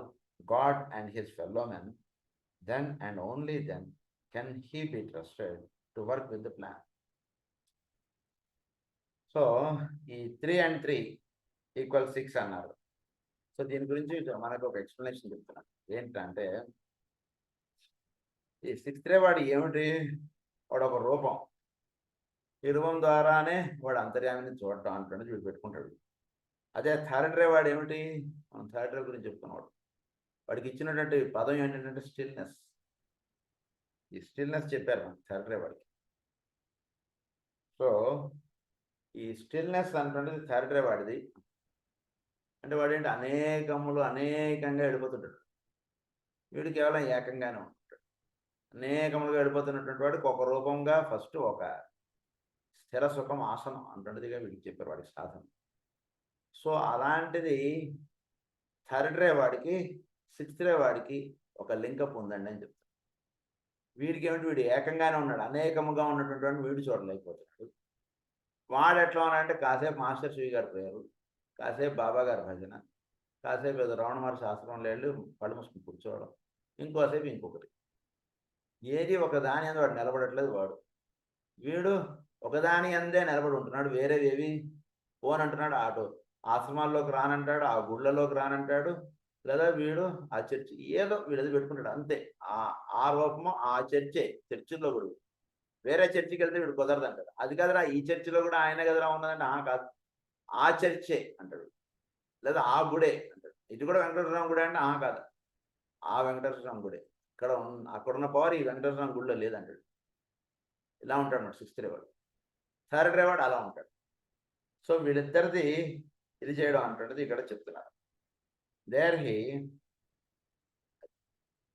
God and his fellow men. Then and only then can he be trusted to work with the plan. So, ఈ 3 and 3 equals 6 అన్నారు. So దీని గురించి మనకు ఒక explanation చెప్తున్నాను. ఏంటంటే ఈ sixth రే వాడు ఏమిటి, వాడు ఒక రూపం. ఈ రూపం ద్వారానే వాడు అంతర్యామిని చూడటం అంటున్నది వీడు పెట్టుకుంటాడు. అదే థర్డ్ రే వాడు ఏమిటి, మనం థర్డ్ రే గురించి చెప్తున్నాడు. వాడికి ఇచ్చినటువంటి పదం ఏంటంటే స్టిల్నెస్. ఈ స్టిల్నెస్ చెప్పారు మనకి థర్డ్ రే వాడికి. సో ఈ స్టిల్నెస్ అంటున్నది థర్డ్ రే వాడిది. అంటే వాడు ఏంటి అనేకంగా వెళ్ళిపోతుంటాడు. వీడు కేవలం ఏకంగానే ఉంటాడు. అనేకములుగా వెళ్ళిపోతున్నటువంటి వాడికి ఒక రూపంగా ఫస్ట్ ఒక స్థిర సుఖం ఆసనం అంటున్నదిగా వీడికి చెప్పారు వాడికి సాధన. సో అలాంటిది థర్డ్ రే వాడికి సిక్స్త్ రే వాడికి ఒక లింకప్ ఉందండి అని చెప్తారు. వీడికి ఏమిటి, వీడు ఏకంగానే ఉన్నాడు. అనేకముగా ఉన్నటువంటి వాడిని వీడు చూడలేకపోతున్నాడు. వాడు ఎట్లా ఉన్నాడంటే కాసేపు మాస్టర్ శ్రీ గారి ప్రేయరు, కాసేపు బాబా గారి భజన, కాసేపు ఏదో రమణ మహర్షి శాస్త్రంలో వెళ్ళి కళ్ళు మూసుకుని కూర్చోవడం, ఇంకోసేపు ఇంకొకటి. ఏది ఒకదాని అందు వాడు నిలబడట్లేదు. వీడు ఒకదాని అందే నిలబడి ఉంటున్నాడు. వేరేవేవి పోనంటున్నాడు. ఆటో ఆశ్రమాల్లోకి రానంటాడు, ఆ గుళ్ళలోకి రానంటాడు, లేదా వీడు ఆ చర్చి ఏదో వీడేదో పెట్టుకుంటాడు అంతే. ఆ రూపము ఆ చర్చిలో కూడా. వేరే చర్చికి వెళ్తే వీడు కుదరదంటాడు. అది కదరా ఈ చర్చిలో కూడా ఆయన కదరా ఉన్నదంటే కాదు, ఆ చర్చే అంటాడు, లేదా ఆ గుడే అంటాడు. ఇది కూడా వెంకటేశ్వర స్వామి గుడే అంటే కాదు, ఆ వెంకటేశ్వర స్వామి గుడే. అక్కడున్న పవర్ ఈ వెంకటేశ్వర స్వామి గుడిలో లేదంటాడు. ఇలా ఉంటాడు అన్నమాట సిక్స్త్ రే వాడు. థర్డ్ రే వాడు అలా ఉంటాడు. సో వీళ్ళిద్దరిది ఇది చేయడం అంటున్నది ఇక్కడ చెప్తున్నారు. There he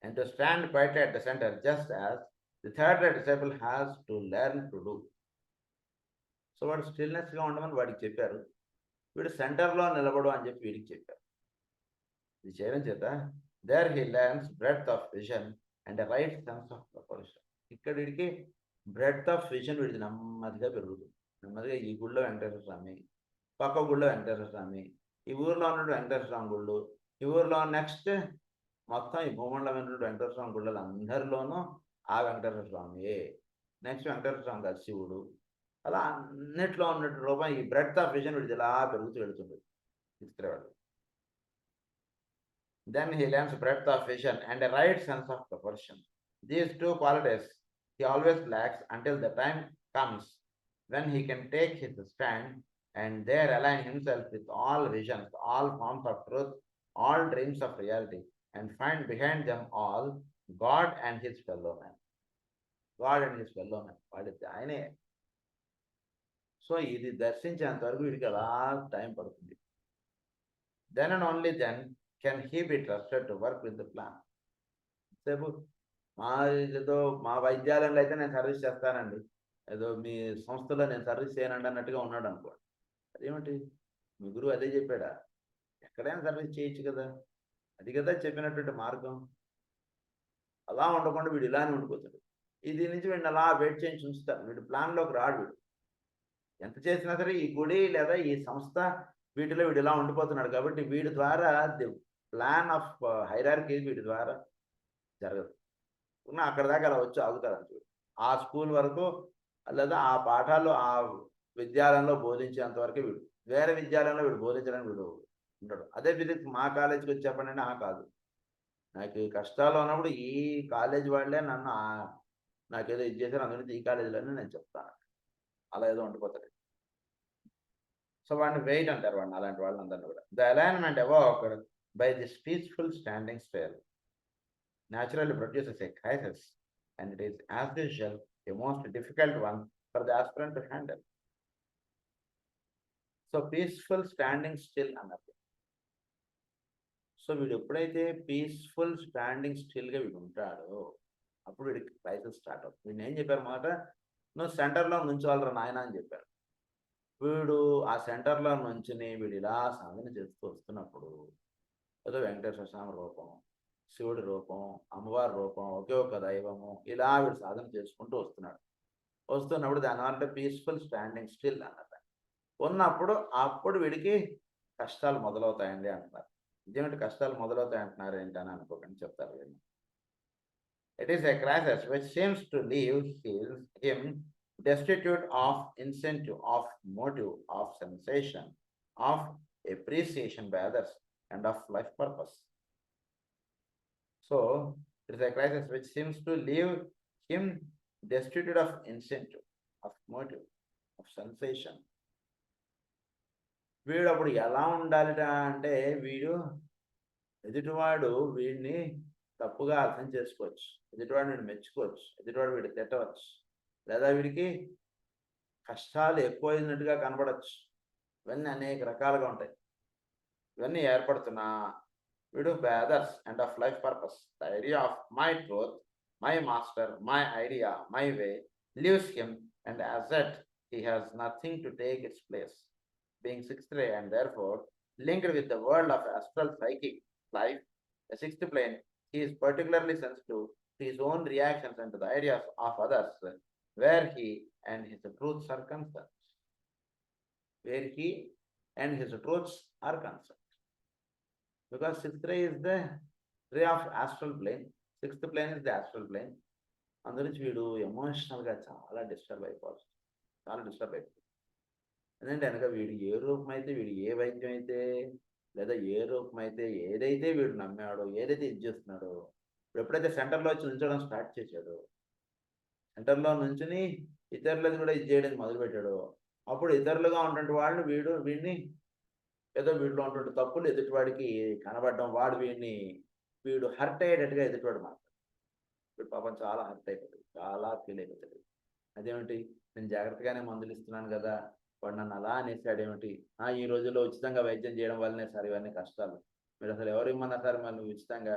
and to stand quietly at the center, just as the third disciple has to learn to do. So వాడు స్టిల్నెస్గా ఉండమని వాడికి చెప్పారు, వీడు సెంటర్లో నిలబడు అని చెప్పి వీడికి చెప్పారు. ఇది చేయడం చేత there he learns breadth of vision and right sense of proportion. ఇక్కడ వీడికి బ్రెడ్త్ ఆఫ్ విజన్ వీడికి నెమ్మదిగా పెరుగుతుంది. నెమ్మదిగా ఈ గుళ్ళో వెంకటేశ్వర స్వామి, పక్క గుళ్ళో వెంకటేశ్వర స్వామి, ఈ ఊర్లో ఉన్నటువంటి వెంకటేశ్వర స్వామి గుళ్ళు, ఈ ఊర్లో నెక్స్ట్ మొత్తం ఈ భూమండలమైనటువంటి వెంకటేశ్వర స్వామి గుళ్ళలు అందరిలోనూ ఆ వెంకటేశ్వర స్వామియే, నెక్స్ట్ వెంకటేశ్వర స్వామి గారు శివుడు, అలా అన్నిట్లో ఉన్నట్టు రూపం ఈ బ్రెడ్త్ ఆఫ్ విజన్ వీడికి ఇలా పెరుగుతూ వెళుతుంది చిత్రవాడు. Then he learns breadth of vision and a right sense of proportion. These two qualities he always lacks until the time comes when he can take his stand and there align himself with all visions, all forms of truth, all dreams of reality, and find behind them all God and his fellow man. God and his fellow man. వాడితే ఆయనే. So ఇది దర్శించేంత వరకు వీడికి అలా time పడుతుంది. Then and only then can he be trusted to work with the plan. సేపు ఏదో మా వైద్యాలయంలో అయితే నేను సర్వీస్ చేస్తానండి, ఏదో మీ సంస్థలో నేను సర్వీస్ చేయనండి అన్నట్టుగా ఉన్నాడు అనుకోండి. అదేమిటి మీ గురువు అదే చెప్పాడా? ఎక్కడైనా సర్వీస్ చేయొచ్చు కదా, అది కదా చెప్పినటువంటి మార్గం. అలా ఉండకుండా వీడు ఇలానే ఉండిపోతాడు. ఇది నుంచి వీడిని అలా వెయిట్ చేయించి ఉంచుతారు. వీడు ప్లాన్లోకి రాడు. వీడు ఎంత చేసినా సరే ఈ గుడి లేదా ఈ సంస్థ వీటిలో వీడు ఇలా ఉండిపోతున్నాడు కాబట్టి వీడి ద్వారా ది ప్లాన్ ఆఫ్ హైరార్కీ వీడి ద్వారా జరగదు. అక్కడ దాకా అలా వచ్చి ఆగుతారు అంతే. ఆ స్కూల్ వరకు లేదా ఆ పాఠాలు ఆ విద్యాలయంలో బోధించేంత వరకు వీడు, వేరే విద్యాలయంలో వీడు బోధించడానికి వీడు ఉంటాడు. అదే ఫిజిక్స్ మా కాలేజీకి వచ్చి చెప్పండి, కాదు, నాకు ఈ కష్టాలు ఉన్నప్పుడు ఈ కాలేజీ వాళ్ళే నన్ను నాకేదో ఇది చేశారు, అందుకని ఈ కాలేజీలోనే నేను చెప్తాను, అలా ఏదో ఉండిపోతాడు. సో వాడిని వెయిట్ అంటారు, వాడిని అలాంటి వాళ్ళు అందరినీ కూడా. The alignment evoked by this peaceful standing still naturally produces a crisis, and it is as usual a most difficult one for the aspirant to handle. So peaceful standing still అన్నది. So వీడు ఎప్పుడైతే peaceful standing స్టిల్గా వీడు ఉంటాడో అప్పుడు వీడికి crisis start అవుతుంది. వీడిని ఏం చెప్పారు మాట, నువ్వు సెంటర్లో నుంచోవాలరా నాయన అని చెప్పారు. వీడు ఆ సెంటర్లో నుంచుని వీడు ఇలా సాధన చేస్తూ వస్తున్నప్పుడు ఏదో వెంకటేశ్వర స్వామి రూపం, శివుడి రూపం, అమ్మవారి రూపం, ఒకే ఒక దైవము, ఇలా వీడు సాధన చేసుకుంటూ వస్తున్నప్పుడు దానివల్ల పీస్ఫుల్ స్టాండింగ్ స్టిల్ అన్నది ఉన్నప్పుడు అప్పుడు వీడికి కష్టాలు మొదలవుతాయండి అంటున్నారు. ఇదేమిటి కష్టాలు మొదలవుతాయి అంటున్నారు ఏంటని అనుకోకండి, చెప్తారు. It is a crisis which seems to leave him destitute of incentive, of motive, of sensation, of appreciation by others, and of life purpose. So, it is a crisis which seems to leave him destitute of incentive, of motive, of sensation. వీడు అప్పుడు ఎలా ఉండాలిట అంటే వీడు ఎదుటివాడు వీడిని తప్పుగా అర్థం చేసుకోవచ్చు, ఎదుటివాడు వీడు మెచ్చుకోవచ్చు, ఎదుటివాడు వీడు తిట్టవచ్చు, లేదా వీడికి కష్టాలు ఎక్కువైనట్టుగా కనపడవచ్చు. ఇవన్నీ అనేక రకాలుగా ఉంటాయి. ఇవన్నీ ఏర్పడుతున్నా వీడు by others and of life purpose, the idea of my truth, my master, my idea, my way leaves him, and as that he has nothing to take its place. Being sixth ray and therefore linked with the world of astral psychic life, the sixth plane, he is particularly sensitive to his own reactions and to the ideas of others, where he and his truths are concerned. Where he and his truths are concerned. Because sixth ray is the ray of astral plane, sixth plane is the astral plane. అందులో వీడు ఎమోషనల్గా చాలా disturb అయిపోవచ్చు, ఎందుకంటే కనుక వీడు ఏ రూపం అయితే, వీడు ఏ వైద్యం అయితే, లేదా ఏ రూపం అయితే, ఏదైతే వీడు నమ్మాడో, ఏదైతే ఇది చేస్తున్నాడో, ఎప్పుడైతే సెంటర్లో వచ్చి నుంచోవడం స్టార్ట్ చేశాడో, సెంటర్లో నుంచుని ఇతరులను కూడా ఇది చేయడానికి మొదలుపెట్టాడు, అప్పుడు ఇతరులుగా ఉన్నటువంటి వాళ్ళు వీడిని ఏదో వీడిలో ఉన్నటువంటి తప్పులు ఎదుటివాడికి కనబడడం, వీడు హర్ట్ అయ్యేటట్టుగా ఎదుటివాడు మాట్లాడు. వీడు పాపం చాలా హర్ట్ అయిపోతుంది, చాలా ఫీల్ అయిపోతుంది. అదేమిటి, నేను జాగ్రత్తగానే మందులు ఇస్తున్నాను కదా, వాడు నన్ను అలా అనేసాడేమిటి, ఈ రోజుల్లో ఉచితంగా వైద్యం చేయడం వల్లనే సార్ ఇవన్నీ కష్టాలు, మీరు అసలు ఎవరు ఇమ్మన్నా సార్ మరి నువ్వు ఉచితంగా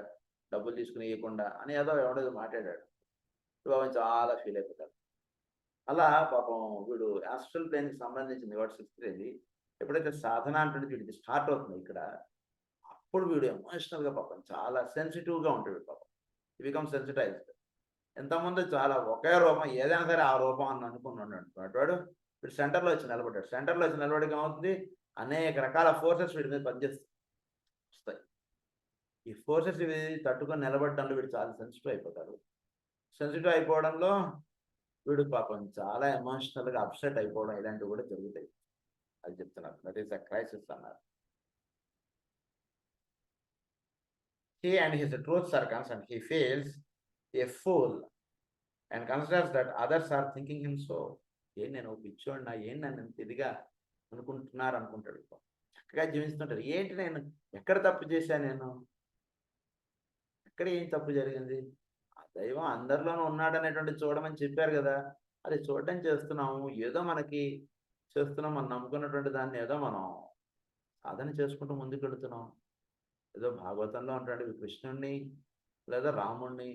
డబ్బులు తీసుకుని ఇవ్వకుండా అని ఎవడో మాట్లాడాడు. పాపం చాలా ఫీల్ అయిపోతాడు. అలా పాపం వీడు ఆస్ట్రల్ ప్లేన్కి సంబంధించింది వాడు 6th గ్రేడ్. ఎప్పుడైతే సాధన అంటే వీడికి స్టార్ట్ అవుతుంది ఇక్కడ, అప్పుడు వీడు ఎమోషనల్గా పాపం చాలా సెన్సిటివ్గా ఉంటాడు పాపం. ఈ బికమ్ సెన్సిటైజ్డ్. ఎంతమంది చాలా ఒకే రూపం ఏదైనా సరే ఆ రూపం అని అనుకున్నాడు వాడు. వీడు సెంటర్లో వచ్చి నిలబడ్డాడు. సెంటర్లో వచ్చి నిలబడికి ఏమవుతుంది, అనేక రకాల ఫోర్సెస్ వీడి మీద పనిచేస్తాయి. ఈ ఫోర్సెస్ ఇవి తట్టుకొని నిలబడడంలో వీడు చాలా సెన్సిటివ్ అయిపోతాడు. సెన్సిటివ్ అయిపోవడంలో వీడు పాపం చాలా ఎమోషనల్గా అప్సెట్ అయిపోవడం ఇలాంటివి కూడా జరుగుతాయి. అది చెప్తున్నారు. దట్ ఈస్ అ క్రైసిస్ అన్నారు. He and his truths are concerned. He feels a fool and considers that others are thinking him so. ఏం నేను పిచ్చోడినా, ఏం నన్ను ఇదిగా అనుకుంటున్నారు అనుకుంటాడు. చక్కగా జీవిస్తుంటాడు. ఏంటి నేను ఎక్కడ తప్పు చేశాను, నేను ఎక్కడ ఏం తప్పు జరిగింది, ఆ దైవం అందరిలోనూ ఉన్నాడనేటువంటి చూడమని చెప్పారు కదా, అది చూడడం చేస్తున్నాము. ఏదో మనకి చేస్తున్నాం, మనం నమ్ముకున్నటువంటి దాన్ని ఏదో మనం సాధన చేసుకుంటూ ముందుకు వెళుతున్నాం. ఏదో భాగవతంలో ఉంటాడు కృష్ణుడిని లేదా రాముడిని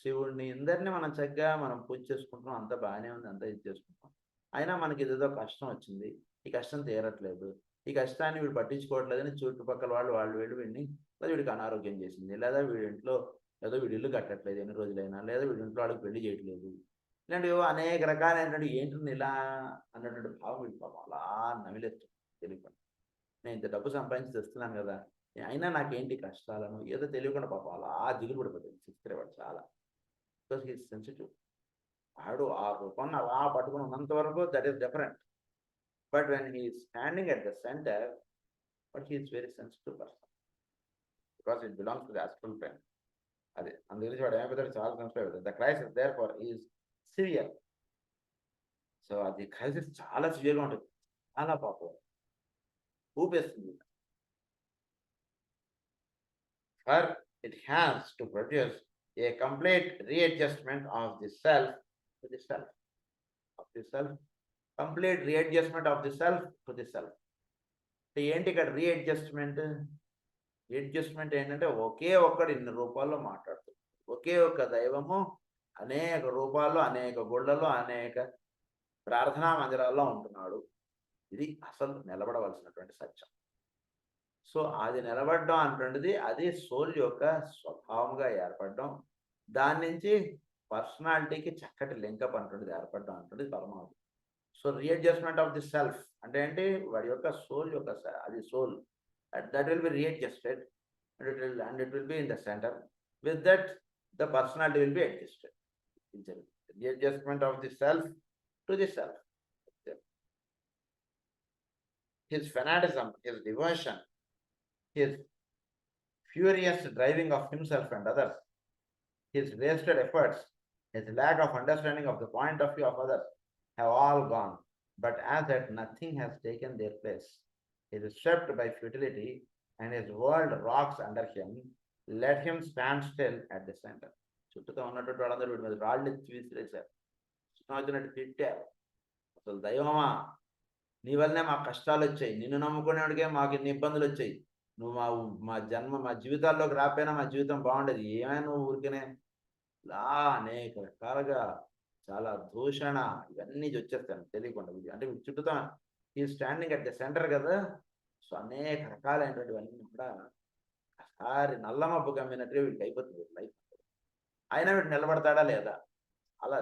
శివుడిని అందరినీ మనం చక్కగా మనం పూజ చేసుకుంటున్నాం. అంతా బాగానే ఉంది, అంతా ఇది చేసుకుంటాం. అయినా మనకి ఏదేదో కష్టం వచ్చింది, ఈ కష్టం తీరట్లేదు, ఈ కష్టాన్ని వీడు పట్టించుకోవట్లేదని చుట్టుపక్కల వాళ్ళు వీళ్ళు వీడిని, లేదా వీడికి అనారోగ్యం చేసింది, లేదా వీడి ఇంట్లో ఏదో వీడి ఇల్లు కట్టట్లేదు ఎన్ని రోజులైనా, లేదా వీడి ఇంట్లో వాడికి పెళ్లి చేయట్లేదు, ఇలాంటివి అనేక రకాలైనటువంటి ఏంటంటే ఇలా అన్నటువంటి భావం వీడి పాపం అలా నమిలేదు తెలియకుండా. నేను ఇంత డబ్బు సంపాదించి తెస్తున్నాను కదా, అయినా నాకేంటి కష్టాలను ఏదో తెలియకుండా పాపం అలా దిగులు పడిపోతుంది. చిత్రేవాడు చాలా, బికాస్ హీ సెన్సిటివ్. వాడు ఆ రూపాన్ని అలా పట్టుకుని ఉన్నంత వరకు that is different. But when he standing at the centre, but he is very sensitive person, because it belongs to the astral plane. అదే అందుగురించి వాడు ఏమైపోతాడు, చాలా సెన్సిటివ్ అవుతుంది. The crisis there for is severe. So అది crisis చాలా సివియర్గా ఉంటుంది, చాలా పాపం ఊపేస్తుంది. For it has to produce a complete readjustment of the self to the self, of the self, complete readjustment of the self to the self. ఏంటి ఇక్కడ readjustment? Readjustment ఏంటంటే ఒకే ఒక్కడు ఇన్ని రూపాల్లో మాట్లాడుతుంది, ఒకే ఒక్క దైవము అనేక రూపాల్లో, అనేక గుళ్ళలో, అనేక ప్రార్థనా మందిరాల్లో ఉంటున్నాడు. ఇది అసలు నిలబడవలసినటువంటి సత్యం. సో అది నిలబడడం అంటుండేది అది సోల్ యొక్క స్వభావంగా ఏర్పడడం, దాని నుంచి పర్సనాలిటీకి చక్కటి లింకప్ అంటుండేది ఏర్పడడం అంటుండేది పరమాత్మ. So readjustment of the self అంటే ఏంటి, వాడి యొక్క సోల్ యొక్క అది soul that will be readjusted and it will be in the centre. With that the personality will be adjusted. Readjustment of the self to the self. His fanaticism, his devotion, his furious driving of himself and others, his wasted efforts, his lack of understanding of the point of view of others have all gone. But as that nothing has taken their place, he is swept by futility and his world rocks under him. Let him stand still at the center. చుట్టూతో ఉన్నటువంటి వాళ్ళందరూ వీడి మీద రాళ్ళు విసిరేశారు, వచ్చినట్టు తిట్టారు. అసలు దైవమా, నీ వల్లనే మా కష్టాలు వచ్చాయి, నిన్ను నమ్ముకునేవాడికే మాకు ఇన్ని ఇబ్బందులు వచ్చాయి, నువ్వు మా జీవితాల్లోకి రాపోయినా మా జీవితం బాగుండేది, ఏమైనా నువ్వు ఊరికనే ఇలా అనేక రకాలుగా చాలా దూషణ ఇవన్నీ వచ్చేస్తాను తెలియకుండా. అంటే చుట్టూతో ఈ స్టాండింగ్ అట్ ద సెంటర్ కదా, సో అనేక రకాలైనటువంటివన్నీ కూడా ఒకసారి నల్లమబ్బు కమ్మినట్టుగా వీడికి అయిపోతుంది లైఫ్. అయినా వీడు నిలబడతాడా లేదా, అలా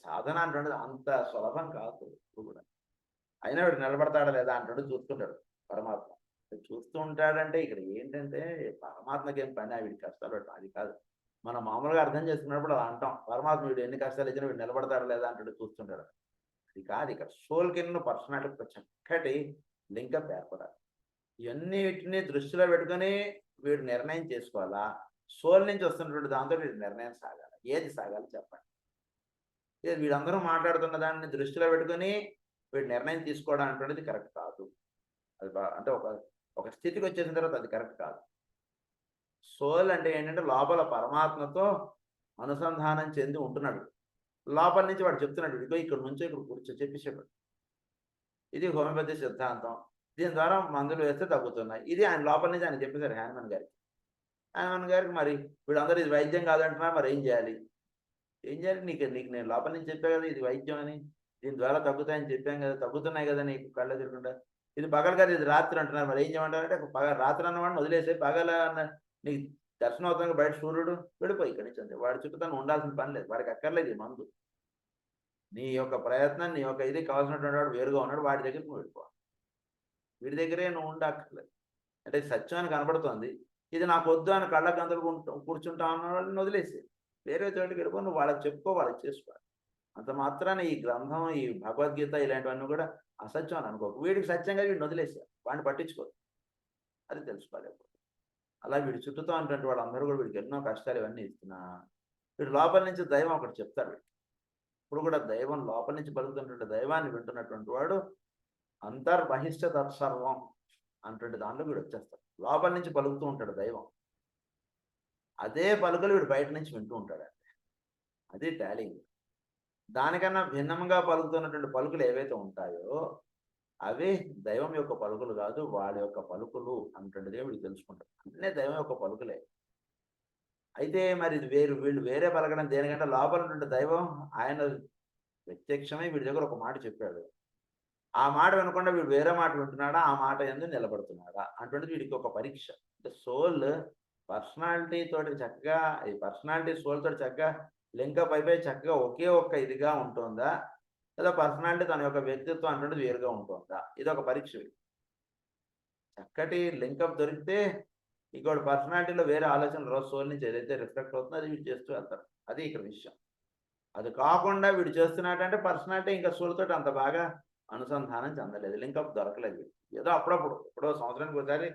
సాధన అంటుండదు అంత సులభం కాదు కూడా. అయినా వీడు నిలబడతాడా లేదా అంటుండే చూస్తుంటాడు పరమాత్మ. చూస్తూ ఉంటాడంటే ఇక్కడ ఏంటంటే పరమాత్మకి ఏం పని వీడి కష్టాలు పెట్టడం అది కాదు. మనం మామూలుగా అర్థం చేసుకున్నప్పుడు అలా అంటాం, పరమాత్మ వీడు ఎన్ని కష్టాలు ఇచ్చినా వీడు నిలబడతాడా లేదా అంటుండే చూస్తుంటాడు. అది కాదు, ఇక్కడ సోల్ కింద పర్సనాలిటీ చక్కటి లింకప్ ఏర్పడాలి. ఇవన్నీ వీటిని దృష్టిలో పెట్టుకుని వీడు నిర్ణయం చేసుకోవాలా, సోల్ నుంచి వస్తున్నటువంటి దాంతో వీడు నిర్ణయం సాగాలి. ఏది సాగాలి చెప్పండి. వీడందరూ మాట్లాడుతున్న దాన్ని దృష్టిలో పెట్టుకుని వీడు నిర్ణయం తీసుకోవడం అనేటువంటిది కరెక్ట్ కాదు. అది అంటే ఒక స్థితికి వచ్చేసిన తర్వాత అది కరెక్ట్ కాదు. సోల్ అంటే ఏంటంటే లోపల పరమాత్మతో అనుసంధానం చెంది ఉంటున్నాడు. లోపల నుంచి వాడు చెప్తున్నాడు, ఇదిగో ఇక్కడ నుంచో ఇక్కడ కూర్చో చెప్పేసాడు. ఇది హోమియోపతి సిద్ధాంతం, దీని ద్వారా మందులు వేస్తే తగ్గుతున్నాయి. ఇది ఆయన లోపల నుంచి ఆయన చెప్పేశారు హ్యాన్మన్ గారికి. ఆయన గారికి మరి వీళ్ళందరూ ఇది వైద్యం కాదంటున్నా, మరి ఏం చేయాలి? ఏం చేయాలి? నీకు నీకు నేను లోపల నుంచి చెప్పా కదా ఇది వైద్యం అని, దీని ద్వారా తగ్గుతాయని చెప్పాం కదా, తగ్గుతున్నాయి కదా నీకు కళ్ళు ఎదురుకుండా. ఇది పగలు కాదు, ఇది రాత్రి అంటున్నారు, మరి ఏం చేయమంటారంటే రాత్రి అన్నవాడిని వదిలేసే, పగల నీకు దర్శనం అవుతుంది బయట సూర్యుడు, వెళ్ళిపోయి ఇక్కడి నుంచి అంతే. వాడి చుట్టూ తను ఉండాల్సిన పని లేదు, వాడికి అక్కర్లేదు ఈ మందు. నీ యొక్క ప్రయత్నం, నీ యొక్క ఇది కావాల్సినటువంటి వాడు వేరుగా ఉన్నాడు, వాడి దగ్గరికి నువ్వు వెళ్ళిపోవాలి. వీడి దగ్గరే నువ్వు ఉండక్కర్లేదు. అంటే సత్యం అని కనబడుతోంది, ఇది నాకు వద్దు అని కళ్ళకు అందరూ కూర్చుంటా అన్న వాళ్ళని వదిలేసి వేరే చోటికి వెళ్ళిపో, నువ్వు వాళ్ళకి చెప్పుకో, వాళ్ళకి చేసుకోవాలి. అంత మాత్రాన ఈ గ్రంథం, ఈ భగవద్గీత ఇలాంటివన్నీ కూడా అసత్యం అని అనుకోకు. వీడికి సత్యంగా వీడిని వదిలేసారు, వాడిని పట్టించుకోరు, అది తెలుసుకోవాలి. అలా వీడి చుట్టూతో ఉన్నటువంటి వాళ్ళందరూ కూడా వీడికి ఎన్నో కష్టాలు ఇవన్నీ ఇస్తున్నా, వీడు లోపల నుంచి దైవం ఒకటి చెప్తాడు. ఇప్పుడు కూడా దైవం లోపల నుంచి పలుకుతున్నటువంటి దైవాన్ని వింటున్నటువంటి వాడు అంతర్బహిష్ట తత్సర్వం అన్నటువంటి దాంట్లో వీడు వచ్చేస్తాడు. లోపల నుంచి పలుకుతూ ఉంటాడు దైవం, అదే పలుకులు వీడు బయట నుంచి వింటూ ఉంటాడు. అది టాలింగ్. దానికన్నా భిన్నంగా పలుకుతున్నటువంటి పలుకులు ఏవైతే ఉంటాయో అవే దైవం యొక్క పలుకులు కాదు, వాడి యొక్క పలుకులు అన్నటువంటిదే వీడు తెలుసుకుంటాడు. అన్నీ దైవం యొక్క పలుకులే. అయితే మరి ఇది వీళ్ళు వేరే పలకడం దేనికంటే లోపల ఉన్నటువంటి దైవం ఆయన ప్రత్యక్షమై వీడి దగ్గర ఒక మాట చెప్పాడు. ఆ మాట వినకుండా వీడు వేరే మాట వింటున్నాడా, ఆ మాట ఎందుకు నిలబడుతున్నాడా అటువంటిది వీడికి ఒక పరీక్ష. అంటే సోల్ పర్సనాలిటీ తోటి చక్కగా, ఈ పర్సనాలిటీ సోల్ తోటి చక్కగా లింకప్ అయిపోయి చక్కగా ఒకే ఒక్క ఇదిగా ఉంటుందా, లేదా పర్సనాలిటీ తన యొక్క వ్యక్తిత్వం అటువంటిది వేరుగా ఉంటుందా, ఇది ఒక పరీక్ష. చక్కటి లింకప్ దొరికితే ఇంకోటి పర్సనాలిటీలో వేరే ఆలోచనలు రోజు సోల్ నుంచి ఏదైతే రిఫ్లెక్ట్ అవుతుందో అది వీడు చేస్తూ వెళ్తారు. అది ఇక్కడ విషయం. అది కాకుండా వీడు చేస్తున్నాడంటే పర్సనాలిటీ ఇంకా సోల్ తోటి అంత బాగా అనుసంధానం చెందలేదు, లింకప్ దొరకలేదు. ఏదో అప్పుడప్పుడు ఎప్పుడో సంవత్సరానికి ఒకసారి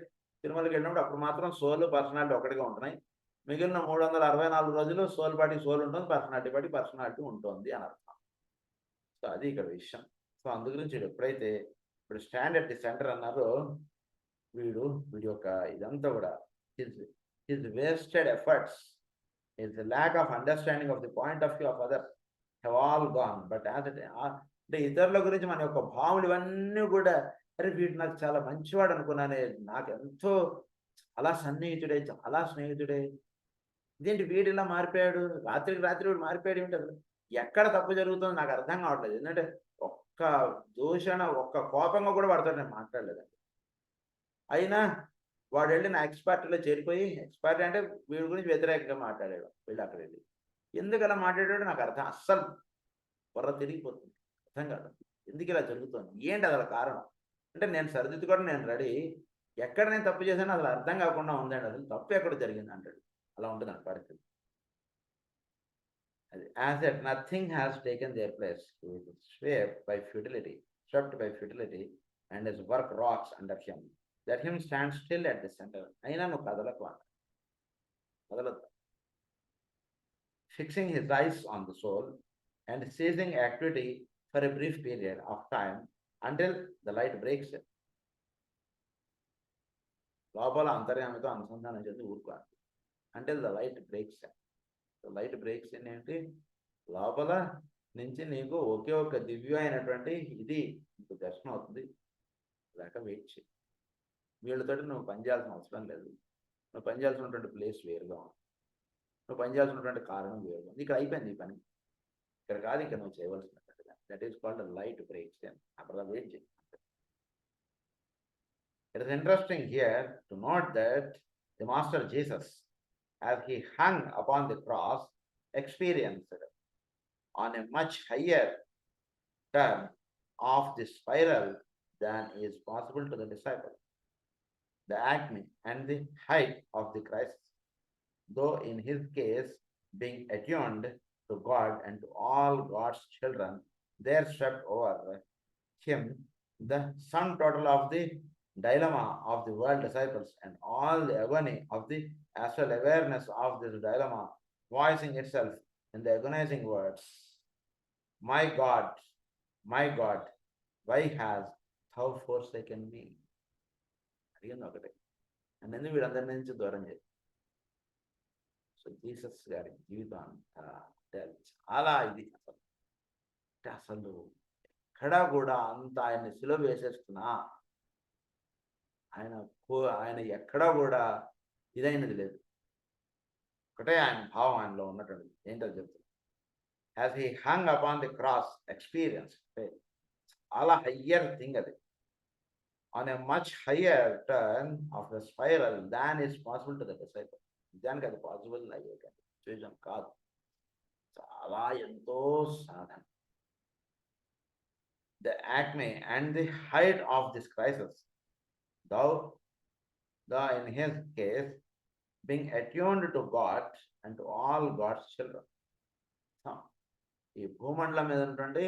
తిరుమలకి వెళ్ళినప్పుడు అప్పుడు మాత్రం సోల్ పర్సనాలిటీ ఒకటిగా ఉంటున్నాయి. మిగిలిన 364 రోజులు సోల్ పాటి సోల్ ఉంటుంది, పర్సనాలిటీ పాటి పర్సనాలిటీ ఉంటుంది అని అర్థం. సో అది ఇక్కడ విషయం. సో అందు గురించి ఎప్పుడైతే ఇప్పుడు స్టాండ్ అట్ ది సెంటర్ అన్నారో, వీడి యొక్క ఇదంతా కూడా his wasted efforts, his lack of understanding of the point of view of others have all gone. But as అంటే ఇతరుల గురించి మన యొక్క భావనలు ఇవన్నీ కూడా, అరే వీడు నాకు చాలా మంచివాడు అనుకున్నానే, నాకు ఎంతో చాలా సన్నిహితుడే, చాలా స్నేహితుడే, ఇదేంటి వీడు ఇలా మారిపోయాడు, రాత్రికి రాత్రి వీడు మారిపోయాడు ఏమిటి, అసలు ఎక్కడ తప్పు జరుగుతుందో నాకు అర్థం కావట్లేదు. ఎందుకంటే ఒక్క దూషణ, ఒక్క కోపంగా కూడా వాడితో నేను మాట్లాడలేదండి. అయినా వాడు వెళ్ళి నా ఎక్స్పర్ట్లో చేరిపోయి, ఎక్స్పర్ట్ అంటే వీడి గురించి వ్యతిరేకంగా మాట్లాడాడు. వీళ్ళు అక్కడ వెళ్ళి ఎందుకు అలా మాట్లాడాడు నాకు అర్థం, అస్సలు బుర్ర తిరిగిపోతుంది, అర్థం కాదు ఎందుకు ఇలా జరుగుతుంది, ఏంటి అసలు కారణం. అంటే నేను సరిదిద్దుకోవడం నేను రెడీ, ఎక్కడ నేను తప్పు చేశానో అసలు అర్థం కాకుండా ఉందండి, అసలు తప్పు ఎక్కడ జరిగింది అంటాడు. అలా ఉంటుంది ఆ పరిస్థితి. అది as that nothing has taken their place, swept by futility and his work rocks under him, that him stand still at the center. అయినా నువ్వు కదలకు కదలద్దు. Fixing his eyes on the soul and ceasing activity for a brief period of time until the light breaks in. లోపల అంతర్యామితో అనుసంధానం చేసి ఊరుకోవాలి. Until the light breaks in. The light breaks in ఏంటి, లోపల నుంచి నీకు ఒకే ఒక దివ్య అయినటువంటి ఇది నీకు దర్శనం అవుతుంది. లేక వెయిట్ చేయి. వీళ్ళతోటి నువ్వు పనిచేయాల్సిన అవసరం లేదు. నువ్వు పనిచేయాల్సినటువంటి ప్లేస్ వేరుగా ఉంది, నువ్వు పనిచేయాల్సినటువంటి కారణం వేరుగా ఉంది. ఇక్కడ అయిపోయింది ఈ పని, ఇక్కడ కాదు ఇంకా నువ్వు చేయవలసినట్టుగా. That is called light breaks in. అక్కడ వెయిట్ చేయి. It is interesting here to note that the Master Jesus, as he hung upon the cross, experienced on a much higher turn of the spiral than is possible to the disciple. The acme and the height of the crisis, though in his case being attuned to God and to all God's children, there swept over him the sum total of the dilemma of the world disciples and all the agony of the astral awareness of this dilemma, voicing itself in the agonizing words, my God, why hast thou forsaken me? అడిగింది ఒకటే, అన్నీ వీళ్ళందరి నుంచి దూరం చేయి. So Jesus గారి జీవితం చాలా ఇది అసలు ఎక్కడా కూడా అంత ఆయన్ని సిలువ వేసేస్తున్నా ఆయన ఎక్కడా కూడా ఇదైనది లేదు. ఒకటే ఆయన భావం ఆయనలో ఉన్నటువంటి ఏంటో చెప్తుంది. As he hung upon the cross experience, చాలా హయ్యర్ థింగ్ అది, on a much higher turn of the spiral than is possible to the disciple. నిజానికి అది పాసిబుల్ అయ్యేటువంటి సిచ్యువేషన్ కాదు, చాలా ఎంతో సాధన. The acme and the height of this crisis, thou in his case being attuned to God and to all God's children. ఈ భూమండలం మీద ఉన్నటువంటి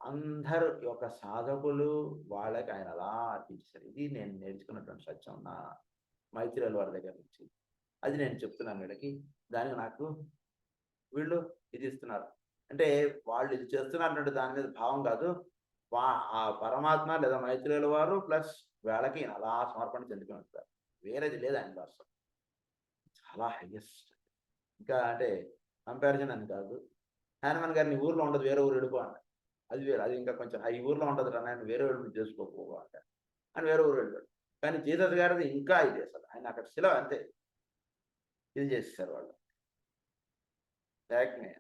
అందరు యొక్క సాధకులు వాళ్ళకి ఆయన అలా అర్పించారు. ఇది నేను నేర్చుకున్నటువంటి సత్యం నా మైత్రేయుల వారి దగ్గర నుంచి. అది నేను చెప్తున్నాను వీళ్ళకి, దానికి నాకు వీళ్ళు ఇది ఇస్తున్నారు. అంటే వాళ్ళు ఇది చేస్తున్నటువంటి దాని మీద భావం కాదు, ఆ పరమాత్మ లేదా మైత్రేయుల వారు ప్లస్ వీళ్ళకి అలా సమర్పణ చెందుకుని ఉంటారు. వేరేది లేదు ఆయన అసలు, చాలా హైయెస్ట్. ఇంకా అంటే కంపారిజన్ అని కాదు, హనుమాన్ గారిని ఊర్లో ఉండదు, వేరే ఊరు వెళ్ళిపో అంట, అది వేరు, అది ఇంకా కొంచెం ఈ ఊర్లో ఉండదు రా ఆయన, వేరే ఊరు చేసుకోపో అంట అని వేరే ఊరు వెళ్ళాడు. కానీ జీసస్ గారిది ఇంకా ఇది అసలు, ఆయన అక్కడ శిల అంతే ఇది చేసేసారు వాళ్ళు.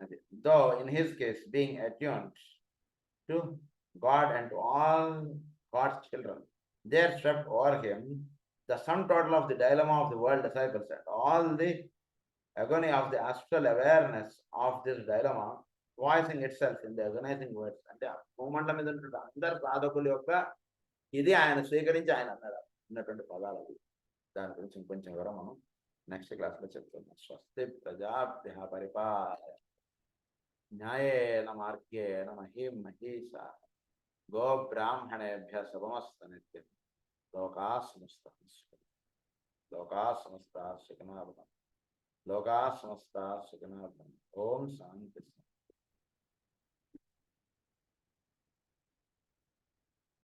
అది though in his case being attuned to God and to all God's children, there swept over him the sum total of the dilemma of the world disciples and all the agony of the astral awareness of this dilemma voicing itself in the agonizing words. అంటే భూమండలం మీద ఉన్నటువంటి అందరు సాధకుల యొక్క ఇది ఆయన స్వీకరించి ఆయన అన్నారు ఉన్నటువంటి పదాలు. అది దాని గురించి ఇంకొంచెం వివరం మనం నెక్స్ట్ క్లాస్లో చెప్తున్నాం. స్వస్తి ప్రజాభ్యః పరిపాలయ న్యాయేన మార్గేణ మహీం మహీషా గో బ్రాహ్మణేభ్య శుభమస్తు నిత్యం. లోకా సమస్తా సుఖినో భవంతు. లోకా సమస్తా సుఖినో భవంతు. ఓం శాంతి.